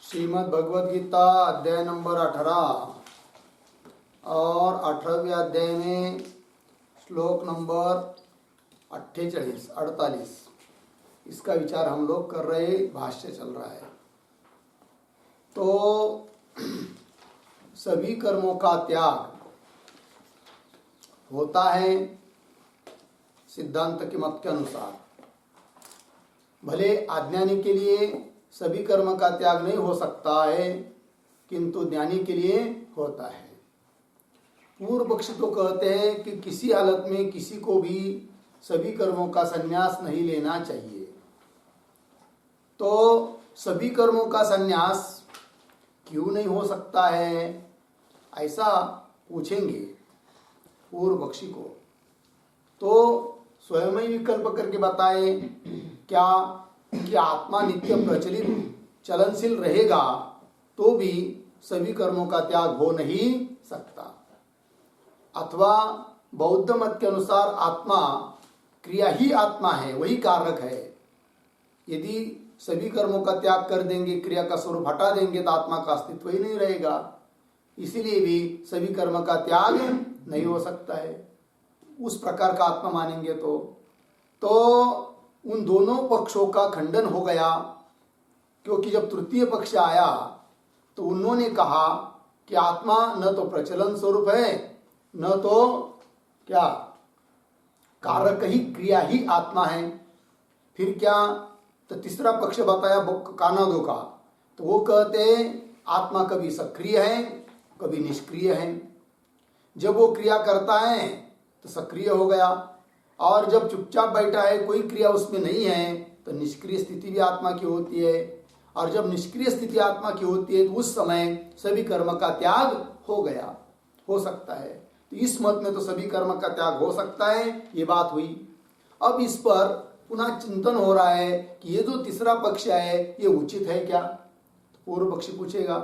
श्रीमद् भगवद गीता अध्याय नंबर 18 और 18वें अध्याय में श्लोक नंबर 48 इसका विचार हम लोग कर रहे, भाष्य चल रहा है। तो सभी कर्मों का त्याग होता है सिद्धांत के मत के अनुसार। भले अज्ञानी के लिए सभी कर्म का त्याग नहीं हो सकता है, किंतु ज्ञानी के लिए होता है। पूर्व पक्षी तो कहते हैं कि किसी हालत में किसी को भी सभी कर्मों का संन्यास नहीं लेना चाहिए। तो सभी कर्मों का संन्यास क्यों नहीं हो सकता है, ऐसा पूछेंगे पूर्व पक्षी को। तो स्वयं ही विकल्प करके बताए क्या कि आत्मा नित्य प्रचलित चलनशील रहेगा तो भी सभी कर्मों का त्याग हो नहीं सकता। अथवा बौद्ध मत के अनुसार आत्मा क्रिया ही आत्मा है, वही कारक है। यदि सभी कर्मों का त्याग कर देंगे, क्रिया का स्वरूप हटा देंगे तो आत्मा का अस्तित्व ही नहीं रहेगा। इसीलिए भी सभी कर्म का त्याग नहीं हो सकता है। उस प्रकार का आत्मा मानेंगे तो उन दोनों पक्षों का खंडन हो गया। क्योंकि जब तृतीय पक्ष आया तो उन्होंने कहा कि आत्मा न तो प्रचलन स्वरूप है, न तो क्या कारक ही क्रिया ही आत्मा है। फिर क्या, तो तीसरा पक्ष बताया कानादो का। तो वो कहते आत्मा कभी सक्रिय है, कभी निष्क्रिय है। जब वो क्रिया करता है तो सक्रिय हो गया, और जब चुपचाप बैठा है, कोई क्रिया उसमें नहीं है, तो निष्क्रिय स्थिति भी आत्मा की होती है। और जब निष्क्रिय स्थिति आत्मा की होती है तो उस समय सभी कर्म का त्याग हो सकता है। तो इस मत में तो सभी कर्म का त्याग हो सकता है, ये बात हुई। अब इस पर पुनः चिंतन हो रहा है कि ये जो तीसरा पक्ष है ये उचित है क्या। तो पूर्व पक्षी पूछेगा,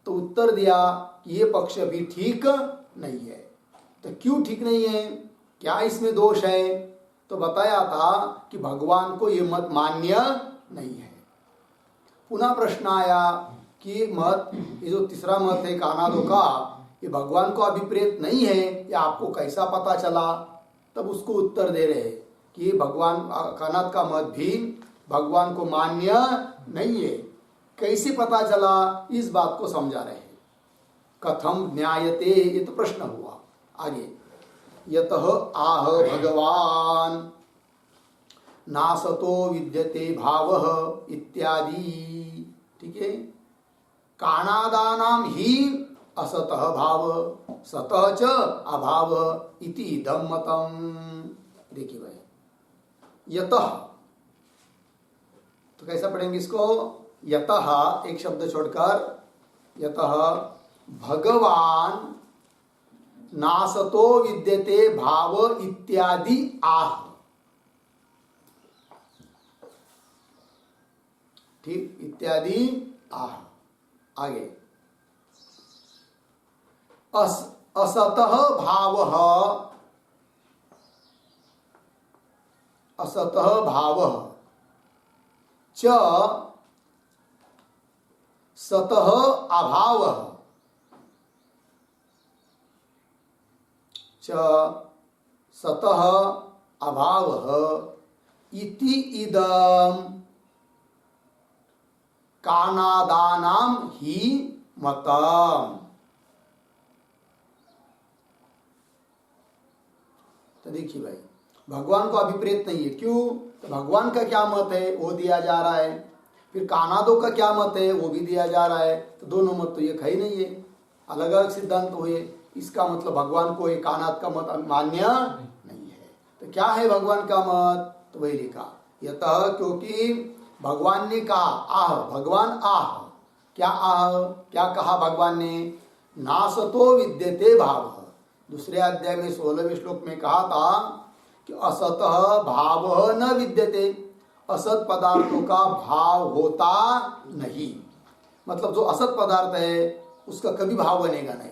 तो उत्तर दिया कि ये पक्ष भी ठीक नहीं है। तो क्यों ठीक नहीं है, क्या इसमें दोष है? तो बताया था कि भगवान को ये मत मान्य नहीं है। पुनः प्रश्न आया कि मत, ये जो तीसरा मत है कानादो का, ये भगवान को अभिप्रेत नहीं है, ये आपको कैसा पता चला? तब उसको उत्तर दे रहे कि भगवान कानाद का मत भी भगवान को मान्य नहीं है। कैसे पता चला, इस बात को समझा रहे। कथम ज्ञायते, ये तो प्रश्न हुआ। आगे, यतः आह भगवान नासतो विद्यते भावः इत्यादि। ठीक है, कानादानाम ही असतः भाव सतः च अभाव इति इदं मतम। देखिए भाई, यतः तो कैसा पढ़ेंगे इसको? यतः एक शब्द छोड़कर, यतः भगवान नासतो विद्यते भाव इत्यादि आह। ठीक, इत्यादि आह। आगे, असतः भावः, असतः भावः च सतः अभावः च सतः अभावः इति इदं कानादानां ही मतम्। तो देखिए भाई, भगवान को अभिप्रेत नहीं है। क्यों? तो भगवान का क्या मत है वो दिया जा रहा है, फिर कानादो का क्या मत है वो भी दिया जा रहा है। तो दोनों मत तो एक ही नहीं है, अलग अलग सिद्धांत हुए। इसका मतलब भगवान को एक कानाद का मत मान्य नहीं है। तो क्या है भगवान का मत? तो वही लिखा यतः, क्योंकि भगवान ने कहा आह, भगवान आह। क्या आह, क्या कहा भगवान ने? नासतो विद्यते भाव। दूसरे अध्याय में 16वें श्लोक में कहा था कि असतः भाव न विद्यते, असत पदार्थों का भाव होता नहीं। मतलब जो असत पदार्थ है उसका कभी भाव बनेगा नहीं।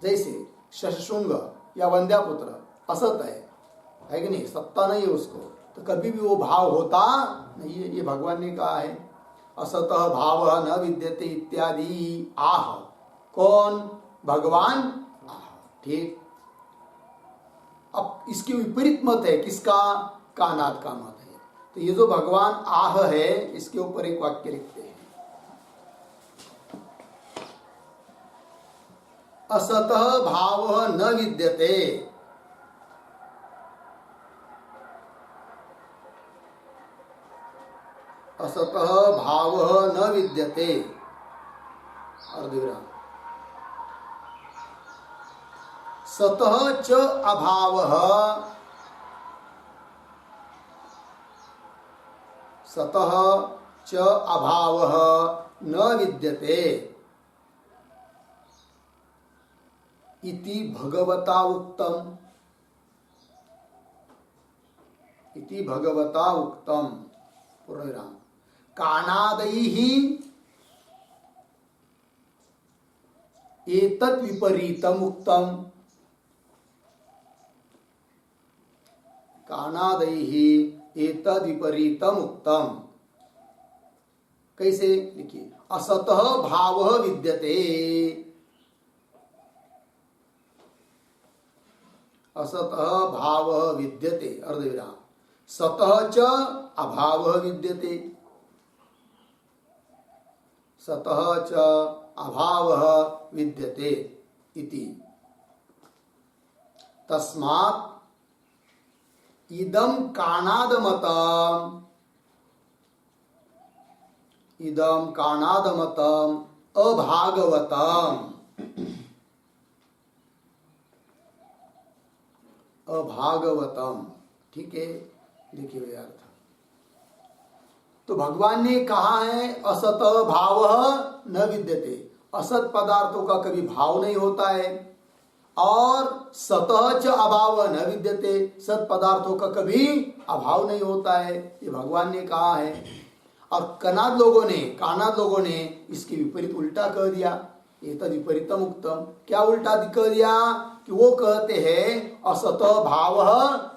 जैसे शशशृंग या वंद्यापुत्र असत है कि नहीं, सत्ता नहीं है उसको, तो कभी भी वो भाव होता नहीं है, ये भगवान ने कहा है। असतः भाव न विद्यते इत्यादि आह। कौन? भगवान आह। ठीक। अब इसके विपरीत मत है किसका? कानाद का मत है। तो ये जो भगवान आह है इसके ऊपर एक वाक्य लिखते हैं, असतः भाव न विद्यते। असतः भाव न विद्यते, अर्धविराम। सतः च अभावः, सतः च अभावः न विद्यते इति भगवता उक्तम, इति भगवता उक्तम। पूर्णविराम। कानादैः एतत् विपरीतम उक्तम, कानादैः एतद् विपरीतम उक्तम। कैसे? लिखिए, असतः भावः विद्यते, असतः भावः विद्यते, अर्धविराम। सतः च अभावः विद्यते, सतः च अभावः विद्यते इति। तस्मात् इदं काणादमतम्, इदं काणादमतम् अभागवतम्, अभागवतम। ठीक है, देखिए वे अर्थ। तो भगवान ने कहा है असत भाव न विद्यते, असत पदार्थों का कभी भाव नहीं होता है, और सतः च अभाव न विद्यते, सत पदार्थों का कभी अभाव नहीं होता है, ये भगवान ने कहा है। और कानाद लोगों ने इसके विपरीत उल्टा कह दिया, ये तो विपरीतम उक्तम। क्या उल्टा कह दिया? कि वो कहते हैं असत भाव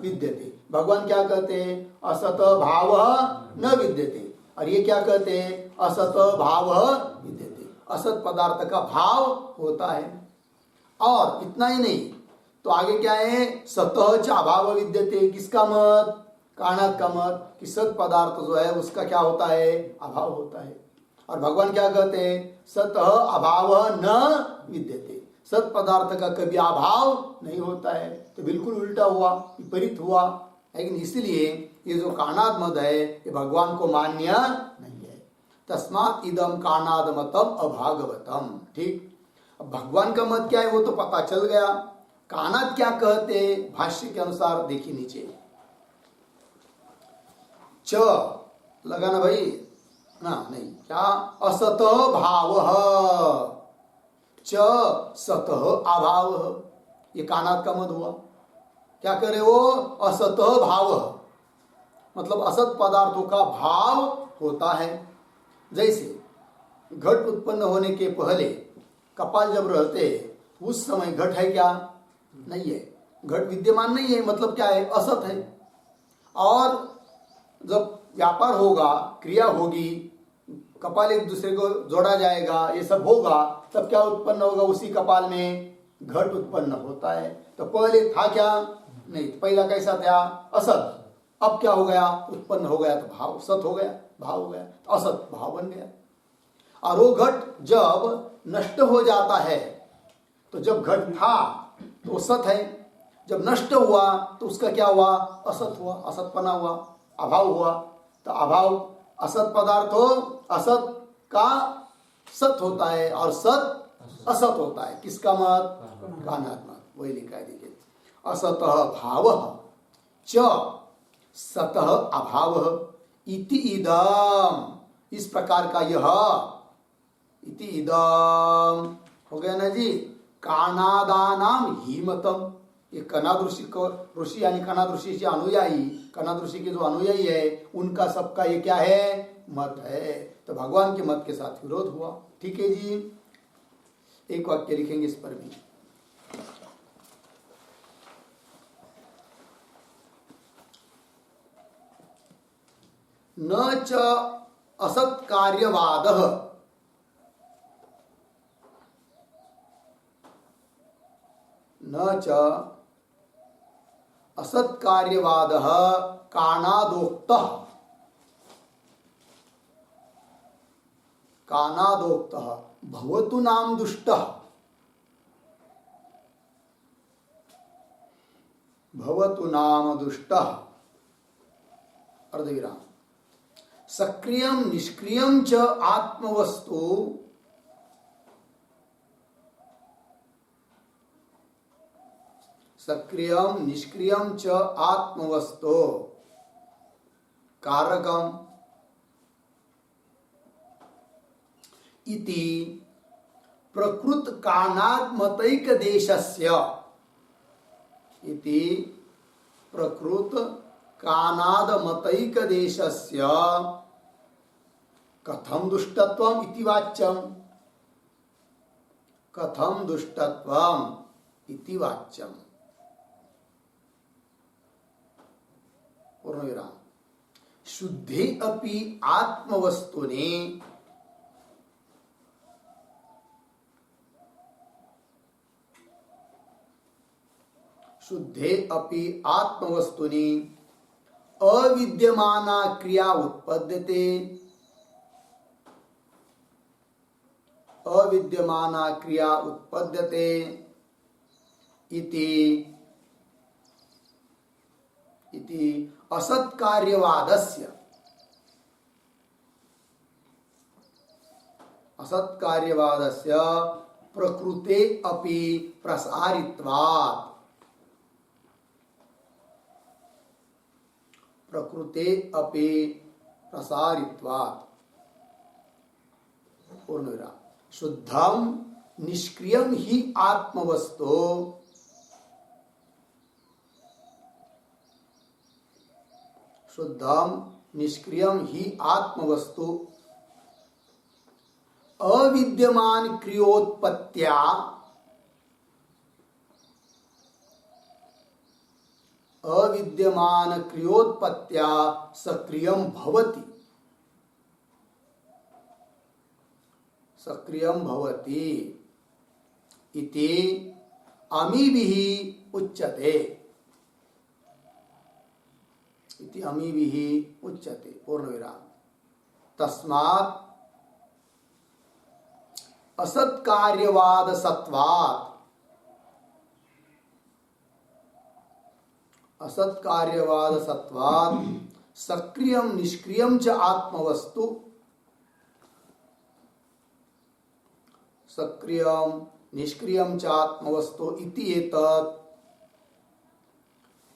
विद्यते, भगवान क्या कहते हैं? असत भाव न विद्यते। और ये क्या कहते हैं? असत भाव विद्यते, असत पदार्थ का भाव होता है। और इतना ही नहीं, तो आगे क्या है? सतः च अभाव विद्यते, किसका मत? काणाद का मत, कि सत पदार्थ जो है उसका क्या होता है? अभाव होता है। और भगवान क्या कहते हैं? सतः अभाव न विद्यते, सत पदार्थ का कभी अभाव नहीं होता है। तो बिल्कुल उल्टा हुआ, विपरीत हुआ। लेकिन इसलिए ये जो काणाद मत है ये भगवान को मान्य नहीं है। तस्मात् इदम काणाद मतम अभागवतम। ठीक। अब भगवान का मत क्या है वो तो पता चल गया। काणाद क्या कहते हैं भाष्य के अनुसार? देखिए नीचे, च लगाना भाई ना, नहीं क्या? असत भाव च सतः अभाव, ये कानाद का मत हुआ। क्या करे वो? असत भाव, मतलब असत पदार्थों का भाव होता है। जैसे घट उत्पन्न होने के पहले कपाल जब रहते उस समय घट है क्या? नहीं है, घट विद्यमान नहीं है, मतलब क्या है? असत है। और जब व्यापार होगा, क्रिया होगी, कपाल एक दूसरे को जोड़ा जाएगा, ये सब होगा, तब क्या उत्पन्न होगा? उसी कपाल में घट उत्पन्न होता है। तो पहले था क्या? नहीं, पहला कैसा था? असत। अब क्या हो गया? उत्पन्न हो गया, तो भाव सत हो गया, भाव हो गया, तो असत भाव बन गया। और वो घट जब नष्ट हो जाता है, तो जब घट था तो सत है, जब नष्ट हुआ तो उसका क्या हुआ? असत हुआ, असतपना हुआ, अभाव हुआ। तो अभाव असत पदार्थ हो, असत का सत होता है और सत असत होता है। किसका मत? कानाद मत। वही लिखा है, देखिए, असतः भाव च सतः अभाव इति इदम, इस प्रकार का यह इति इदम हो गया ना जी। कानादानाम ही मतम, ये कनाद ऋषि को, ऋषि यानी कनाद ऋषि से अनुयायी, कनाद ऋषि के जो अनुयायी है उनका सबका ये क्या है? मत है। तो भगवान के मत के साथ विरोध हुआ। ठीक है जी, एक वाक्य लिखेंगे इस पर भी। न च असत्कार्यवादः न च असत्कार्यवादः काणादोक्तः भवतु नाम दुष्टः अर्धविराम सक्रियं निष्क्रियं च आत्मवस्तु कारकम् इति प्रकृत कानादमतैकदेशस्य कथं दुष्टत्वम् इति वाच्यम् पूर्णविराम शुद्धे अपि आत्मवस्तुने अविद्यमाना क्रिया उत्पद्यते इति असत्कार्यवादस्य प्रकृते अपि प्रसारित्वात् पूर्णविराम शुद्धं निष्क्रियं हि आत्मवस्तो अविद्यमान क्रियोत्पत्त्या सक्रियं भवति इति अमीभिः उच्यते पूर्णविराम तस्मात् असत्कार्यवाद सत्वात् सक्रियं निष्क्रियं च आत्मवस्तु इति एतत्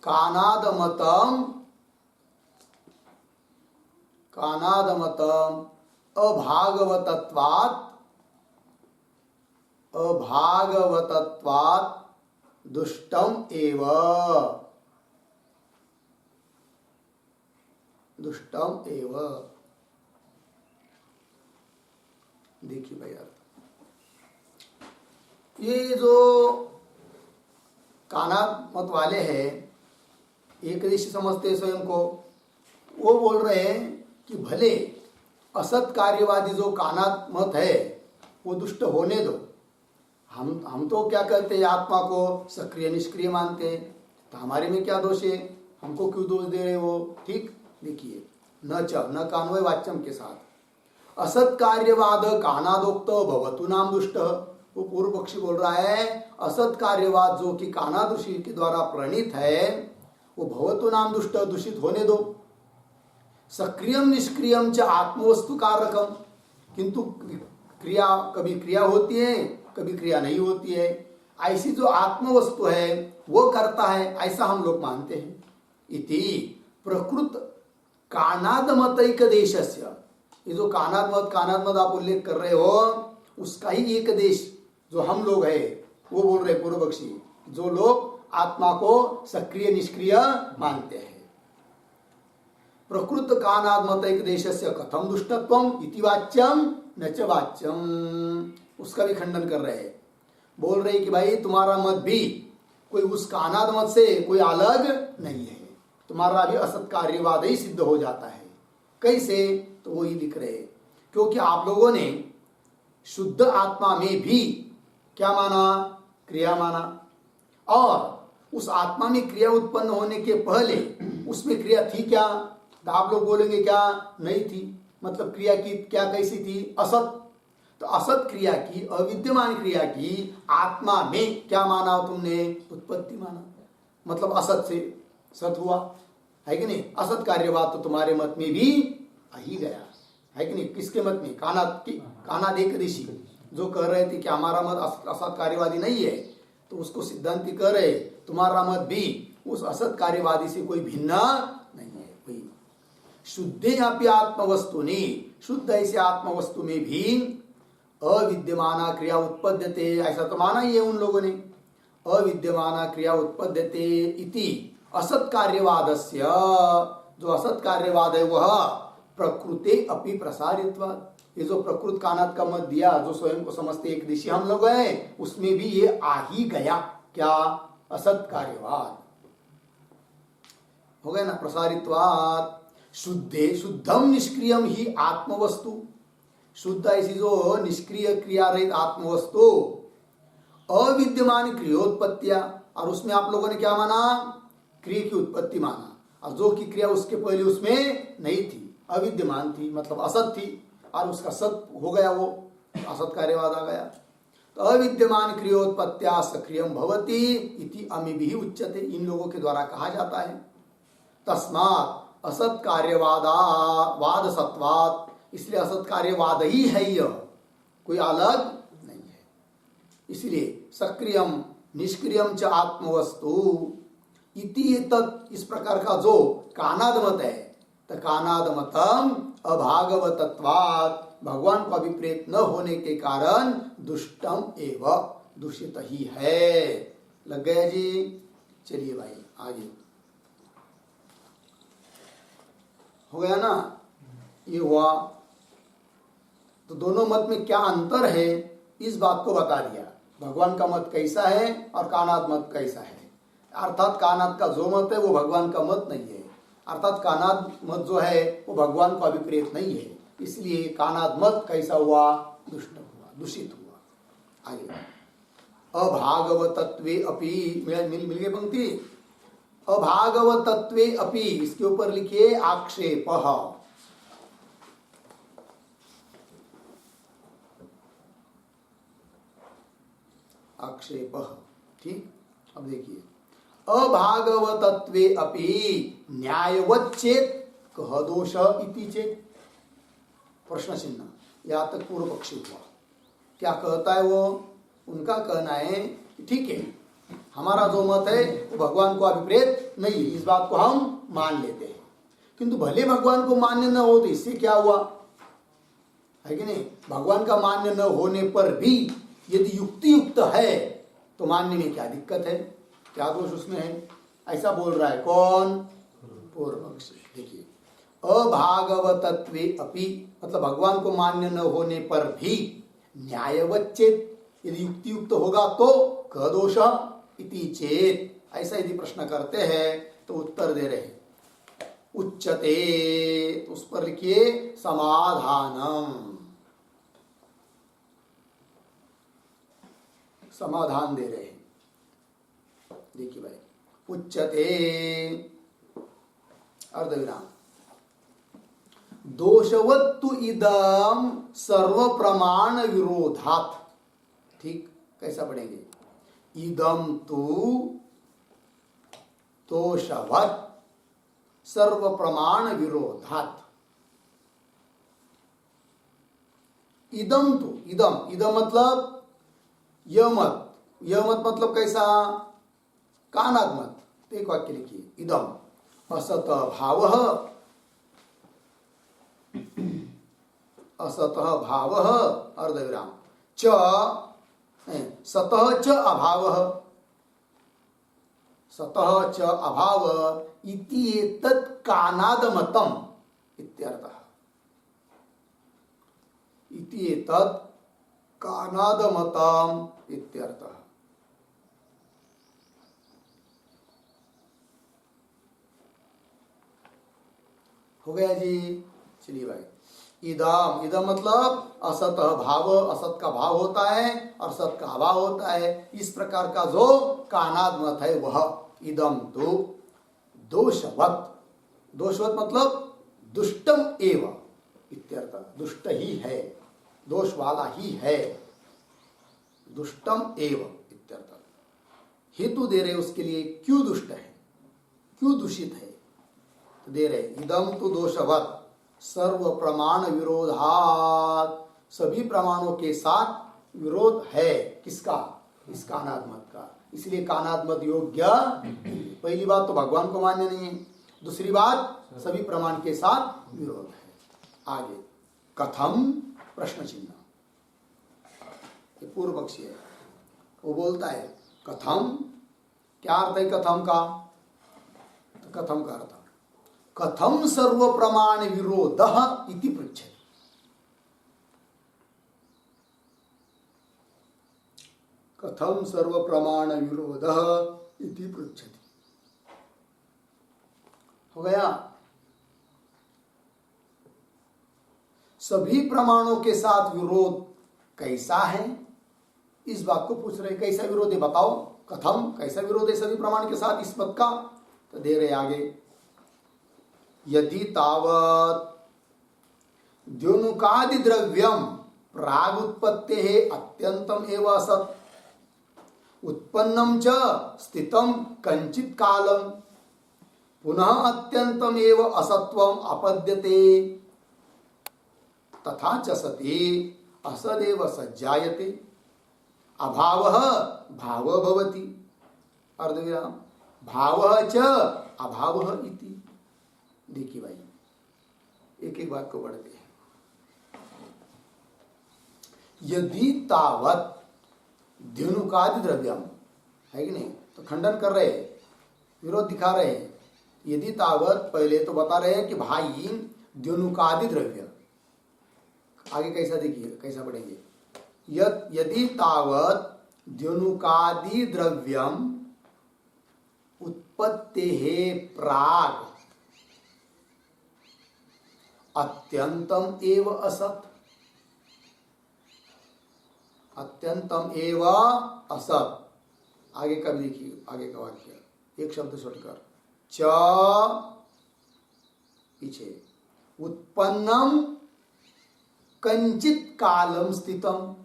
कानादमतम् अभागवतत्वात् दुष्टम एव देखिए भाई अर्थ ये जो कानाद मत वाले हैं एकदेशी समझते स्वयं को, वो बोल रहे हैं कि भले असत कार्यवादी जो कानाद मत है वो दुष्ट होने दो, हम तो क्या करते हैं, आत्मा को सक्रिय निष्क्रिय मानते हैं, तो हमारे में क्या दोष है, हमको क्यों दोष दे रहे हो। ठीक देखिए, न कान्वय वाच्यम के साथ असत कार्यवाद कानादोक्त भवतु नाम दुष्ट, वो पूर्व पक्षी बोल रहा है असत कार्यवाद जो कि कानाद ऋषि के द्वारा प्रणीत है वो भवतु नाम दुष्ट, दूषित होने दो। सक्रियम निष्क्रियम च आत्मवस्तु कारकम, किंतु क्रिया कभी क्रिया होती है कभी क्रिया नहीं होती है, ऐसी जो आत्मवस्तु है वो करता है, ऐसा हम लोग मानते हैं। इति प्रकृत कानादमतैक देशस्य, ये जो कानादमत आप उल्लेख कर रहे हो उसका ही एक देश जो हम लोग है वो बोल रहे पूर्व पक्षी, जो लोग आत्मा को सक्रिय निष्क्रिय मानते हैं। प्रकृत कानादमतैक देशस्य कथम दुष्टत्वम इति वाच्यम न च वाच्यम, उसका भी खंडन कर रहे हैं। बोल रहे कि भाई तुम्हारा मत भी कोई उस कानाद मत से कोई अलग नहीं है, तुम्हारा भी असत कार्यवाद ही सिद्ध हो जाता है। कैसे, तो वो ही लिख रहे हैं, क्योंकि आप लोगों ने शुद्ध आत्मा में भी क्या माना? क्रिया माना। और उस आत्मा में क्रिया उत्पन्न होने के पहले उसमें क्रिया थी क्या? तो आप लोग बोलेंगे क्या? नहीं थी। मतलब क्रिया की क्या कैसी थी? असत। तो असत क्रिया की, अविद्यमान क्रिया की आत्मा में क्या माना तुमने? उत्पत्ति माना। मतलब असत से सत हुआ, है कि नहीं? असत कार्यवाद तो तुम्हारे मत में भी आ ही गया, है कि नहीं? किसके मत में? कानाद एकदशी जो कह रहे थे कि हमारा मत असत कार्यवादी नहीं है, तो उसको सिद्धांति कह रहे तुम्हारा मत भी उस असत कार्यवादी से कोई भिन्न नहीं है। वही शुद्धे अपि आत्मवस्तु ने, शुद्ध ऐसे आत्मवस्तु में भी अविद्यमाना क्रिया उत्पद्यते, ऐसा तो माना ही है उन लोगों ने। अविद्यमाना क्रिया उत्पद्यते इति असत कार्यवादस्य, जो असत कार्यवाद है वह प्रकृते अपि प्रसारित्वाद, ये जो प्रकृत कानात का मत दिया, जो स्वयं को समझते एक दिशी हम लोग हैं, उसमें भी ये आ ही गया। क्या? असत कार्यवाद हो गया ना? प्रसारित्वाद शुद्धे, शुद्धम निष्क्रियम ही आत्मवस्तु, शुद्ध ऐसी जो निष्क्रिय क्रिया रहित आत्मवस्तु, अविद्यमान क्रियोत्पत्तिया, और उसमें आप लोगों ने क्या माना? क्रिया की उत्पत्ति माना, और जो की क्रिया उसके पहले उसमें नहीं थी, अविद्यमान थी, मतलब असत थी, और उसका सत हो गया, वो असत कार्यवाद आ गया। तो अविद्यमान क्रियोत्पत्त्या सक्रियम भवति इति अमीभिः उच्यते, इन लोगों के द्वारा कहा जाता है। तस्मात् असत कार्यवाद सत्वात्, इसलिए असत कार्यवाद ही है यह, कोई अलग नहीं है। इसलिए सक्रियम निष्क्रियम च आत्मवस्तु इति तत्, इस प्रकार का जो कानाद मत है, तो कानाद मतम अभागवतत्वात्, भगवान को अभिप्रेत न होने के कारण दुष्टम एवं दूषित ही है। लग गया जी? चलिए भाई आगे हो गया ना? ये हुआ। तो दोनों मत में क्या अंतर है इस बात को बता दिया, भगवान का मत कैसा है और कानाद मत कैसा है। अर्थात कानाद का जो मत है वो भगवान का मत नहीं है, अर्थात कानाद मत जो है वो भगवान को अभिप्रेत नहीं है, इसलिए कानाद मत कैसा हुआ? दुष्ट हुआ, दूषित हुआ। आगे अभागवतत्वे अपि, मिल गई पंक्ति? अभागवतत्वे अपि, इसके ऊपर लिखिए आक्षेपः। आक्षेपः, ठीक। अब देखिए, अभागवतत्वे अपि न्यायवच्चेत कह दोष इति चेत, प्रश्न चिन्ह। या तक पूर्व पक्षी हुआ। क्या कहता है वो? उनका कहना है ठीक है, हमारा जो मत है वो भगवान को अभिप्रेत नहीं है, इस बात को हम मान लेते हैं, किंतु भले भगवान को मान्य न हो तो इससे क्या हुआ, है कि नहीं? भगवान का मान्य न होने पर भी यदि युक्ति युक्त है तो मानने में क्या दिक्कत है, क्या दोष उसमें है? ऐसा बोल रहा है कौन? पूर्व पक्षी। देखिए, अभागवतत्वे अपि, मतलब भगवान को मान्य न होने पर भी न्यायवच्चेत, यदि युक्ति युक्त होगा तो क दोष इति चेत, ऐसा यदि प्रश्न करते हैं तो उत्तर दे रहे उच्यते, तो उस पर लिखिए समाधानम, समाधान दे रहे हैं। देखिए भाई, उच्यते अर्धविराम, दोषवत्तु इदम सर्व प्रमाण विरोधात। ठीक, कैसा पढ़ेंगे? इदम तु दोषवत् सर्व प्रमाण विरोधात। इदम तु, इदम, इदम मतलब यह मत, यह मत मतलब कैसा? कानाद मत। एक वाक्य लिखिए, इदम असत भावः, असतः भावः अर्धविराम च सतः च अभावः, सतः च अभाव इति एतत् कानादमतम् इत्यर्थः, इति एतत् कानादमतम् इत्यर्थः। हो गया जी? चलिए भाई, इदम, इदम मतलब असत भाव, असत का भाव होता है और सत का अभाव होता है। इस प्रकार का जो कानात्मक है वह इदम तो दोषवत, दोषवत मतलब दुष्टम एव इत्यर्थ, दुष्ट ही है, दोष वाला ही है, दुष्टम एव इत्यर्थ। हेतु दे रहे उसके लिए, क्यों दुष्ट है, क्यों दूषित है, तो दे रहे इदम तो दोषवत सर्व प्रमाण विरोधात, सभी प्रमाणों के साथ विरोध है, किसका, इस कानात्मक का, इसलिए कानात्मक योग्य। पहली बात तो भगवान को मान्य नहीं है, दूसरी बात सभी प्रमाण के साथ विरोध है। आगे कथम प्रश्न चिन्ह, ये पूर्व पक्षी है, वो बोलता है कथम, क्या अर्थ है कथम का, तो कथम का अर्थ कथम सर्व प्रमाण विरोध इति पृच्छति, कथम सर्व प्रमाण विरोध इति पृच्छति, हो गया। सभी प्रमाणों के साथ विरोध कैसा है, इस बात को पूछ रहे, कैसा विरोध है बताओ, कथम कैसा विरोध है सभी प्रमाण के साथ इस पद का, तो दे रहे आगे यदि तावत द्युनुकादि द्रव्यम प्राग उत्पत्ते है अत्यंतम एव असत उत्पन्नम च स्थितम कंचित कालम पुनः अत्यंतम एव असत्वम अपद्यते तथा च सति असदेव सज्जायते अभावः भाव भवति, अर्धविराम भावः च अभावः इति। देखिए भाई, एक एक बात को पढ़ते हैं। यदि तावत द्युनुकादि द्रव्यम है कि नहीं, तो खंडन कर रहे, विरोध दिखा रहे हैं। यदि तावत पहले तो बता रहे हैं कि भाई द्युनुकादि द्रव्य, आगे कैसा देखिए, कैसा पढ़ेंगे, यदि तावत द्युनुकादि द्रव्यम उत्पत्तेः प्राग अत्यंतम एव असत, अत्यंतम एव असत, आगे का भी देखिए, आगे का वाक्य एक शब्द छोड़कर, च पीछे उत्पन्नम कंचित कालम स्थितम,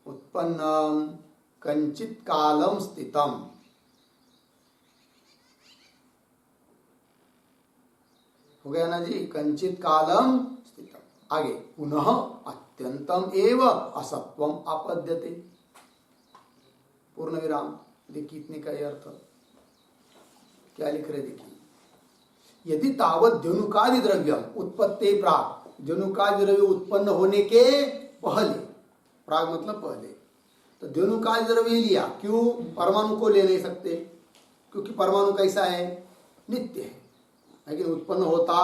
उत्पन्नम कंचित कालम स्थितम, हो गया ना जी, कंचित कालम स्थितम। आगे पुनः अत्यंतम एव असत्वम आपद्यते, पूर्ण विराम। देखिए इतने का अर्थ क्या लिख रहे, देखिए यदि तावत द्युनुकादि द्रव्यम उत्पत्ति प्राग, द्युनुकादि द्रव्य उत्पन्न होने के पहले, प्राग मतलब पहले, तो द्युनुकादि द्रव्य लिया, क्यों, परमाणु को ले नहीं सकते, क्योंकि परमाणु कैसा है, नित्य है, लेकिन उत्पन्न होता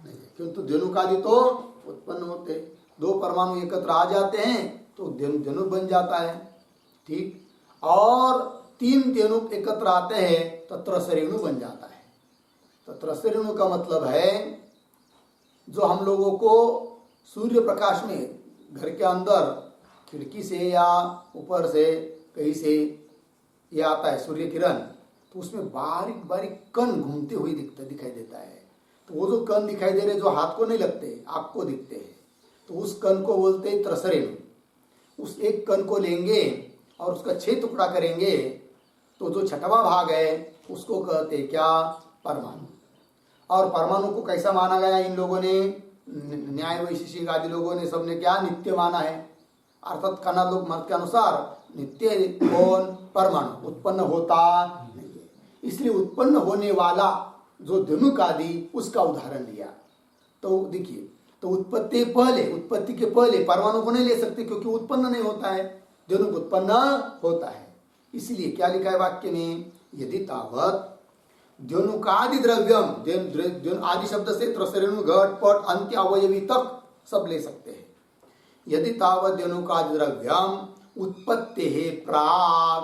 नहीं है, किंतु द्युनुकादि तो उत्पन्न होते, दो परमाणु एकत्र आ जाते हैं तो द्युनु बन जाता है, ठीक, और तीन धेनुक एकत्र आते हैं तो त्रसरेणु बन जाता है। तो त्रसरेणु का मतलब है जो हम लोगों को सूर्य प्रकाश में घर के अंदर खिड़की से या ऊपर से कहीं से ये आता है सूर्य किरण, तो उसमें बारीक बारीक कण घूमते हुए दिखाई देता है। तो वो जो कण दिखाई दे रहे जो हाथ को नहीं लगते, आँख को दिखते हैं, तो उस कण को बोलते हैं त्रसरेणु। उस एक कण को लेंगे और उसका 6 टुकड़ा करेंगे तो जो छठवां भाग है उसको कहते क्या, परमाणु। और परमाणु को कैसा माना गया, इन लोगों ने, न्याय वैशेषिक आदि लोगों ने सबने क्या नित्य माना है, अर्थात कन्नड़ लोग मत के अनुसार नित्य कौन, परमाणु उत्पन्न होता नहीं है, इसलिए उत्पन्न होने वाला जो द्युनुक आदि उसका उदाहरण लिया। तो देखिए, तो उत्पत्ति पहले, उत्पत्ति के पहले परमाणु को नहीं ले सकते क्योंकि उत्पन्न नहीं होता है, द्युनुक उत्पन्न होता है। इसलिए क्या लिखा है वाक्य में, यदि तावत द्युनुकादि द्रव्यम, द्युन आदि शब्द से त्रसरेणु घट पट अंत्य अवयवी तक सब ले सकते हैं। यदि तावत द्युनुकादि द्रव्यम उत्पत्ति है प्राग,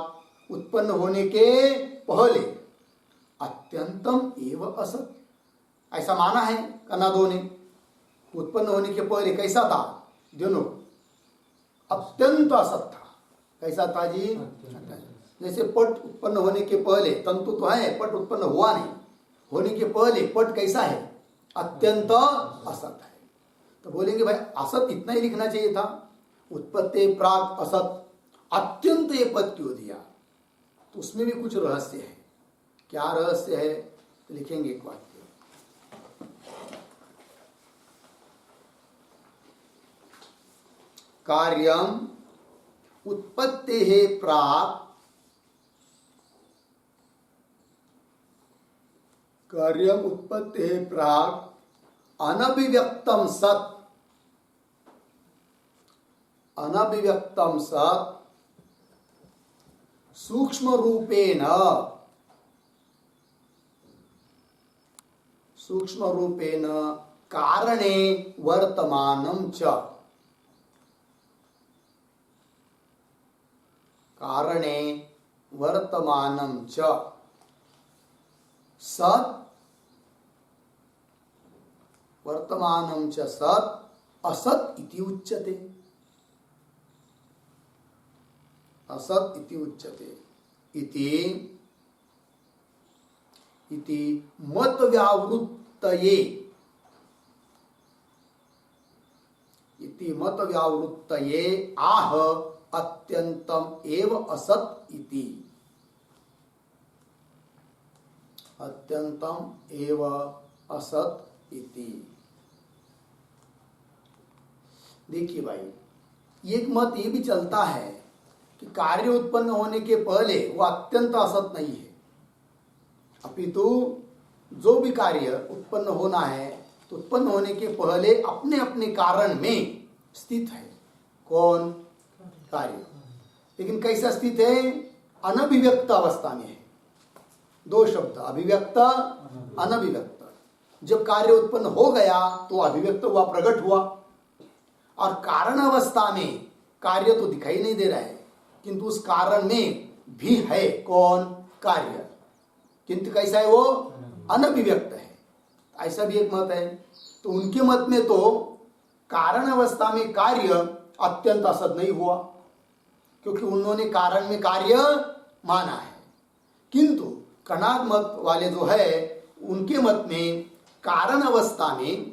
उत्पन्न होने के पहले, अत्यंतम एव असत, ऐसा माना है कनादों ने। उत्पन्न होने के पहले कैसा था? दोनों अत्यंत असत था। कैसा था जी? जैसे पट उत्पन्न होने के पहले तंतु तो है, पट उत्पन्न हुआ नहीं, होने के पहले पट कैसा है? अत्यंत असत है। तो बोलेंगे भाई असत इतना ही लिखना चाहिए था, उत्पत्ति प्राग असत, अत्यंत ये पद क्यों दिया? तो उसमें भी कुछ रहस्य है। क्या रहस्य है? तो लिखेंगे एक वाक्य। कार्यम उत्पत्तेः प्राक्, कार्यम उत्पत्तेः प्राक् अनभिव्यक्तम सत्, अनभिव्यक्तम सत् सूक्ष्म रूपेण, सूक्ष्म रूपेण कारणे वर्तमानं च, कारणे वर्तमानं च सत्, वर्तमानं च सत् असत् इति उच्यते, असत् इति उच्यते। इति मत व्यावृत्तये, इति मत व्यावृत्तये आह अत्यंतम एव असत् इति, अत्यंतम एव असत् इति। देखिए भाई, एक मत ये भी चलता है कि कार्य उत्पन्न होने के पहले वो अत्यंत असत नहीं है, अपितु जो भी कार्य उत्पन्न होना है तो उत्पन्न होने के पहले अपने अपने कारण में स्थित है। कौन? कार्य। लेकिन कैसा स्थित है? अनभिव्यक्त अवस्था में है। दो शब्द, अभिव्यक्त अनभिव्यक्त। जब कार्य उत्पन्न हो गया तो अभिव्यक्त हुआ, प्रकट हुआ, और कारण अवस्था में कार्य तो दिखाई नहीं दे रहा है, किंतु उस कारण में भी है कौन? कार्य, किंतु कैसा है वो? अनभिव्यक्त है। ऐसा भी एक मत है। तो उनके मत में तो कारण अवस्था में कार्य अत्यंत असत नहीं हुआ, क्योंकि उन्होंने कारण में कार्य माना है। किंतु कणाद मत वाले जो है उनके मत में कारण अवस्था में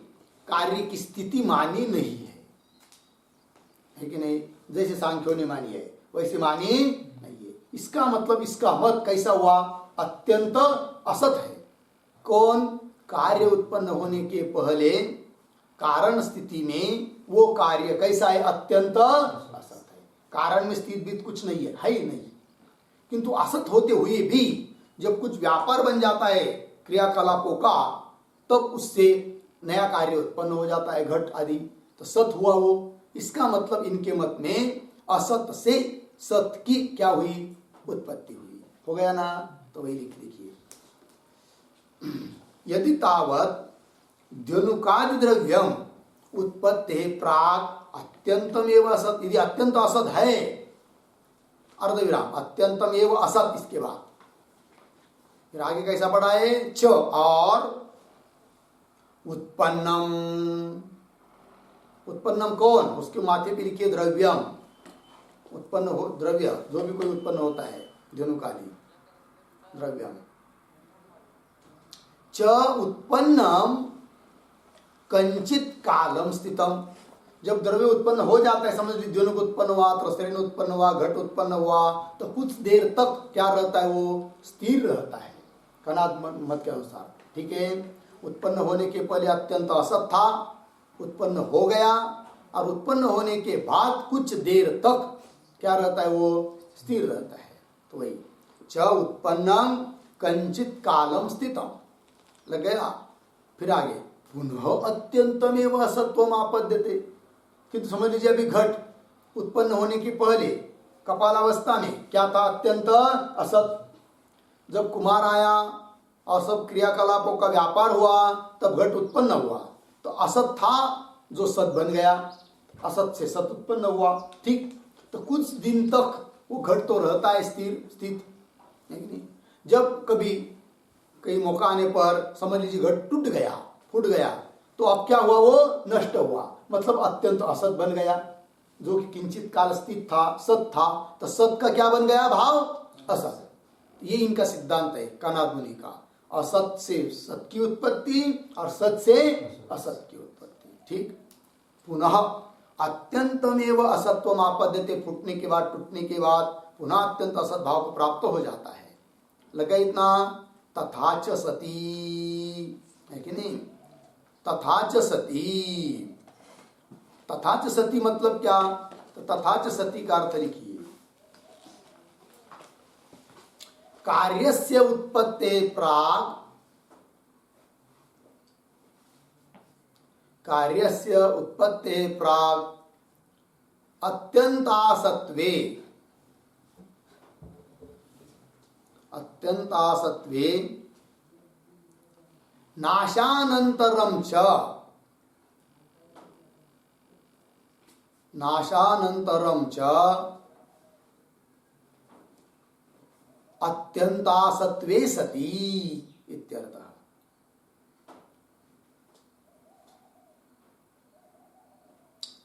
कार्य की स्थिति मानी नहीं है कि नहीं? जैसे सांख्यों ने मानी है वैसे मानी नहीं है। इसका मतलब इसका मत कैसा हुआ? अत्यंत असत है। कौन? कार्य उत्पन्न होने के पहले कारण स्थिति में वो कार्य कैसा है? अत्यंत असत है। कारण में स्थित भी कुछ नहीं है, है ही नहीं। किंतु असत होते हुए भी जब कुछ व्यापार बन जाता है क्रियाकलापों का, तब उससे नया कार्य उत्पन्न हो जाता है, घट आदि, तो सत हुआ वो। इसका मतलब इनके मत में असत से सत की क्या हुई? उत्पत्ति हुई। हो गया ना? तो वही लिख देखिए, यदि तावत द्युनुकादि द्रव्यम उत्पत्ति प्राक अत्यंतम एवं असत, यदि अत्यंत असत है, अर्धविराम, अत्यंतम एवं असत, इसके बाद फिर आगे कैसा पढ़ा है? च और उत्पन्नम, उत्पन्नम कौन? उसके माथे पे लिखिए द्रव्यम, उत्पन्न हो द्रव्य, जो भी कोई उत्पन्न होता है धेनुकादि द्रव्यम। च उत्पन्नम कंचित कालम स्थितम, जब द्रव्य उत्पन्न हो जाता है, समझ लीजिए धेनुक उत्पन्न हुआ, त्रसरेण उत्पन्न हुआ, घट उत्पन्न हुआ, तो कुछ देर तक क्या रहता है? वो स्थिर रहता है कणाद मत के अनुसार। ठीक है, उत्पन्न होने के पहले अत्यंत असत था, उत्पन्न हो गया, और उत्पन्न होने के बाद कुछ देर तक क्या रहता है? वो स्थिर रहता है। तो वही च उत्पन्नम कंचित कालम स्थितम लग गया। फिर आगे पुनः अत्यंतमेव असत्वम आपद्यते, किंतु समझ लीजिए अभी घट उत्पन्न होने के पहले कपालावस्था में क्या था? अत्यंत असत। जब कुमार आया और सब क्रियाकलापों का व्यापार हुआ, तब घट उत्पन्न हुआ, तो असत था जो सत बन गया, असत से सत उत्पन्न हुआ। ठीक, तो कुछ दिन तक वो घट तो रहता है स्थित, नहीं? जब कभी कहीं मौका आने पर समझ लीजिए घट टूट गया, फूट गया, तो अब क्या हुआ, वो नष्ट हुआ, मतलब अत्यंत असत बन गया। जो कि किंचित काल स्थित था, सत था, तो सत का क्या बन गया, भाव असत। ये इनका सिद्धांत है कनाद मुनि का। असत से सत की उत्पत्ति और सत से असत की उत्पत्ति। ठीक। पुनः अत्यंतमेव असत्वम आपद्यते, फूटने के बाद, टूटने के बाद पुनः अत्यंत असत भाव को प्राप्त हो जाता है। लगा इतना। तथाच सती, है कि नहीं, तथाच सती। तथाच सती मतलब क्या, तो तथाच सती का अर्थ लिखिए, कार्यस्य उत्पत्ते प्राग, कार्यस्य उत्पत्ते प्राग अत्यंतासत्वे, अत्यंतासत्वे नाशानंतरम च, नाशानंतरम च अत्यंतासत्वे सती इत्यर्थः।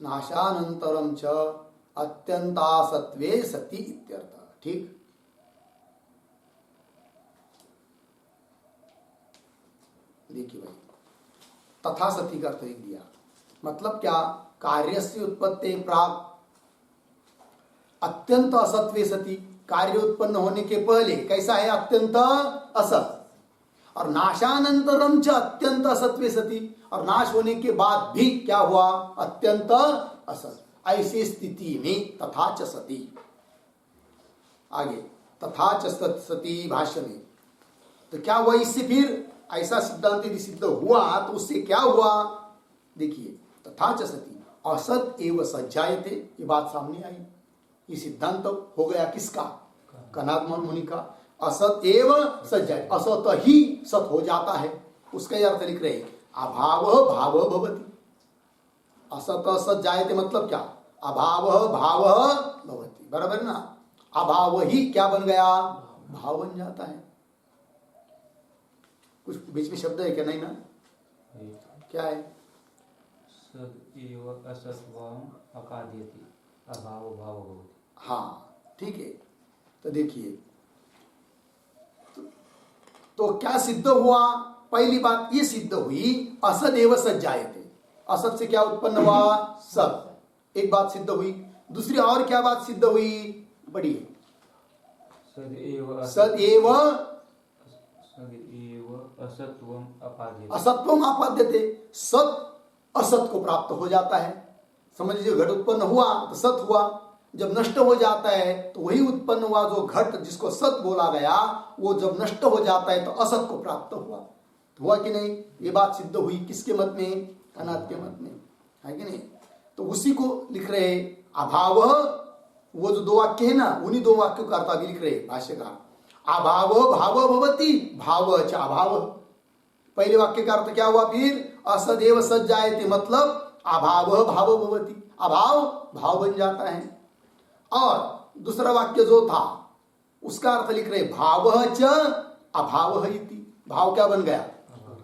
नाशानंतरम च अत्यंतासत्वे सती इत्यर्थः। ठीक। देखिए भाई, तथा सती का अर्थ लिख दिया, मतलब क्या, कार्यस्य उत्पत्ति प्राग अत्यंत असत्वे सती, कार्य उत्पन्न होने के पहले कैसा है, अत्यंत असत, और नाशानंतरम च अत्यंत असत्वे सती, और नाश होने के बाद भी क्या हुआ, अत्यंत असत। ऐसी स्थिति में तथा च सती। आगे तथा च सती भाष्य में तो क्या हुआ, इससे फिर ऐसा सिद्धांत यदि सिद्ध हुआ तो उससे क्या हुआ, देखिए, तथा च सती असत एव सज्जायते, ये बात सामने आई। ये सिद्धांत हो गया किसका, कनाद मुनि का। असत एव सज्जायते, असत ही सत हो जाता है, उसका ये अर्थ लिख रहे हैं, अभाव भाव भवति। असत असत जायते मतलब क्या, अभाव भाव भवति, बराबर ना। अभाव ही क्या बन गया, भाव बन जाता है। कुछ बीच में शब्द है क्या, नहीं ना, क्या है, अभाव भाव भवति। हाँ ठीक है। तो देखिए, तो क्या सिद्ध हुआ, पहली बात ये सिद्ध हुई, असदेव सज्जायते, असत से क्या उत्पन्न हुआ, सत, एक बात सिद्ध हुई। दूसरी और क्या बात सिद्ध हुई, बढ़िए, सदैव असत्वम आपाद्यते, सत असत को प्राप्त हो जाता है। समझ लीजिए, घट उत्पन्न हुआ तो सत हुआ, जब नष्ट हो जाता है तो वही उत्पन्न हुआ जो घट जिसको सत बोला गया, वो जब नष्ट हो जाता है तो असत को प्राप्त हुआ। तो हुआ कि नहीं, ये बात सिद्ध हुई किसके मत में, कनाद के मत में, है कि नहीं। तो उसी को लिख रहे अभाव, वो जो दो वाक्य है ना, उन्हीं दो वाक्यों का अर्थ आगे लिख रहे भाष्यकार, अभाव भाव भवति भाव च अभाव। पहले वाक्य का अर्थ क्या हुआ, फिर असदेव सज्जायते मतलब अभाव भाव भवति, अभाव भाव बन जाता है। और दूसरा वाक्य जो था उसका अर्थ लिख रहे भाव च अभाव इति, भाव क्या बन गया,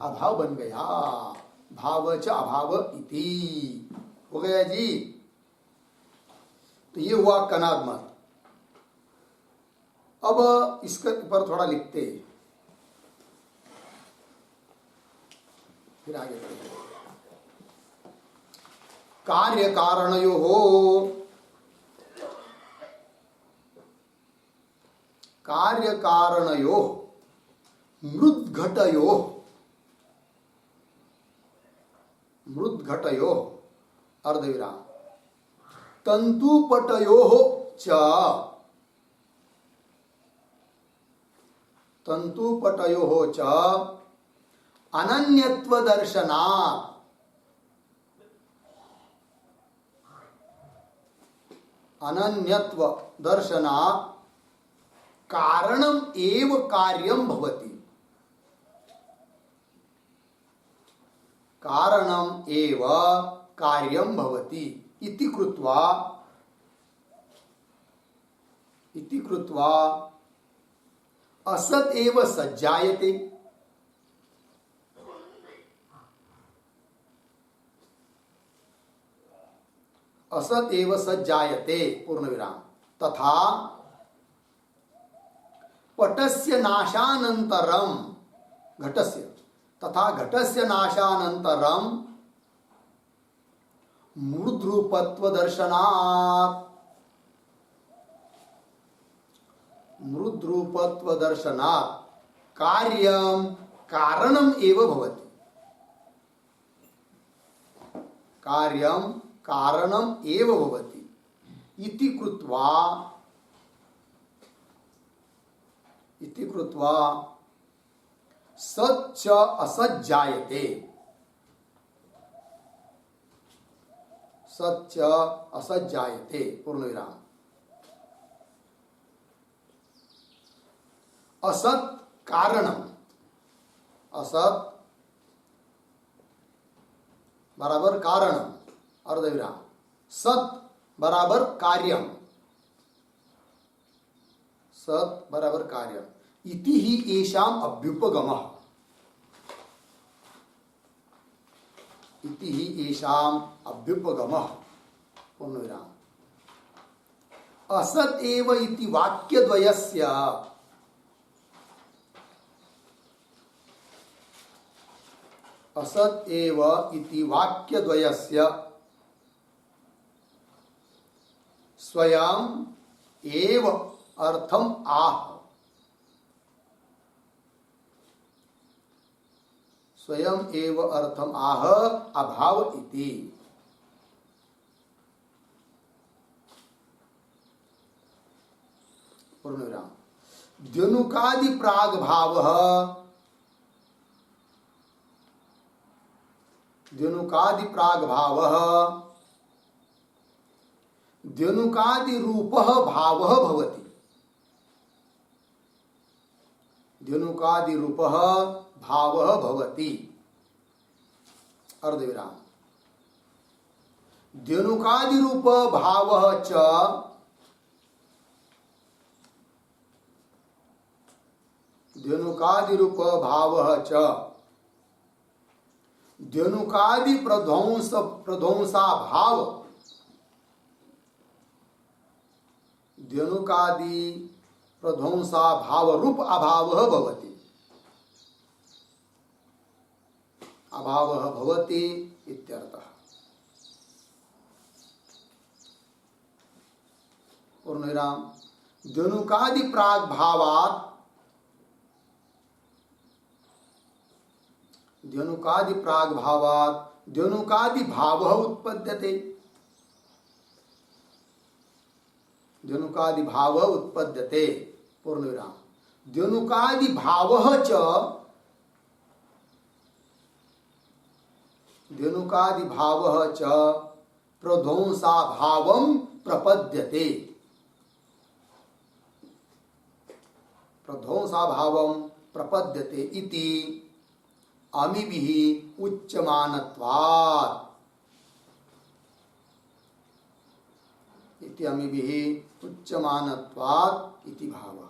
अभाव बन गया, भाव च अभाव इति हो गया जी। तो ये हुआ कनाद मत। अब इसके ऊपर थोड़ा लिखते, फिर आगे बढ़ते। कार्य कारणयो हो, कार्य कारणयो मृद्घटयो, मृद्घटयो अर्धविराम तंतुपटयो च, तंतुपटयो च अनन्यत्व दर्शनात्, अनन्यत्व दर्शनात् कारणम एव कार्यम भवति, कारणम एव कार्यम भवति इति कृत्वा, इति कृत्वा असत एव सज्जायते, असत एव सज्जायते पूर्ण विराम तथा पटस्य नाशानंतरम घटस्य तथा घटस्य नाशानंतरम मूर्धरूपत्व दर्शनात् मूर्धरूपत्व दर्शनात् कार्यम कारणम एव भवति कार्यम कारणम एव भवति इति कृत्वा सच्च असज्जायते सच्च असज्जायते पूर्ण विराम असत कारणम असत बराबर कारणम अर्धविराम सत बराबर कार्यम सत बराबर कार्यम इति ही एषाम अभ्युपगमः इति ही एषाम अभ्युपगमः पूर्णविराम असत एव इति वाक्यद्वयस्य असत एव इति वाक्यद्वयस्य स्वयं एव अर्थम आह स्वयं एव अर्थम आह अभाव इति पूर्णविराम द्युनुकादि प्राग भावः द्युनुकादि प्राग भावः द्युनुकादि रूपः भावः भवति द्युनुकादि रूपः भावः भवति अर्धविराम द्युनुकादि रूप भावः च द्युनुकादि रूप भावः च द्युनुकादि प्रध्वंसा भाव द्युनुकादि प्रध्वंसा भाव रूप अभावः भवति अभावः भवति इत्यर्थः पूर्णविराम द्युनुकादि प्राग भावात् द्युनुकादि प्राग भावात् द्युनुकादि भावः उत्पद्यते द्युनुकादि भावः उत्पद्यते पूर्णविराम द्युनुकादि भावः च द्युनुकादि भावः च प्रध्वंसा भावं प्रपद्यते प्रध्वंसा भावं प्रपद्यते इति अमीभिः उच्यमानत्वात् इति अमीभिः उच्यमानत्वात् इति भावः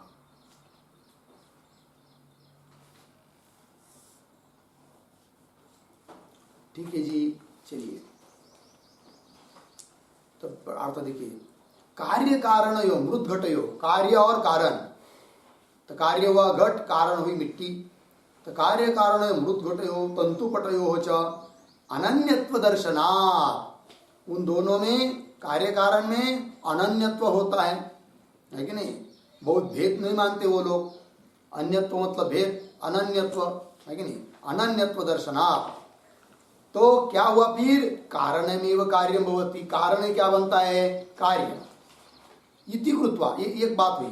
ठीक है जी चलिए तो अर्थ देखिए कार्य कारण यो मृत घटयो कार्य और कारण तो कार्य हुआ घट कारण हुई मिट्टी तो कार्य कारण मृत घटयो तंतु पटयो च अनन्यत्व दर्शनात् उन दोनों में कार्य कारण में अनन्यत्व होता है कि नहीं बहुत भेद नहीं मानते वो लोग अन्यत्व मतलब भेद अनन्यत्व है कि नहीं अनन्यत्व दर्शनात् तो क्या हुआ फिर कारणमेव कार्यम भवति कारण क्या बनता है कार्य इति कृत्वा ये एक बात हुई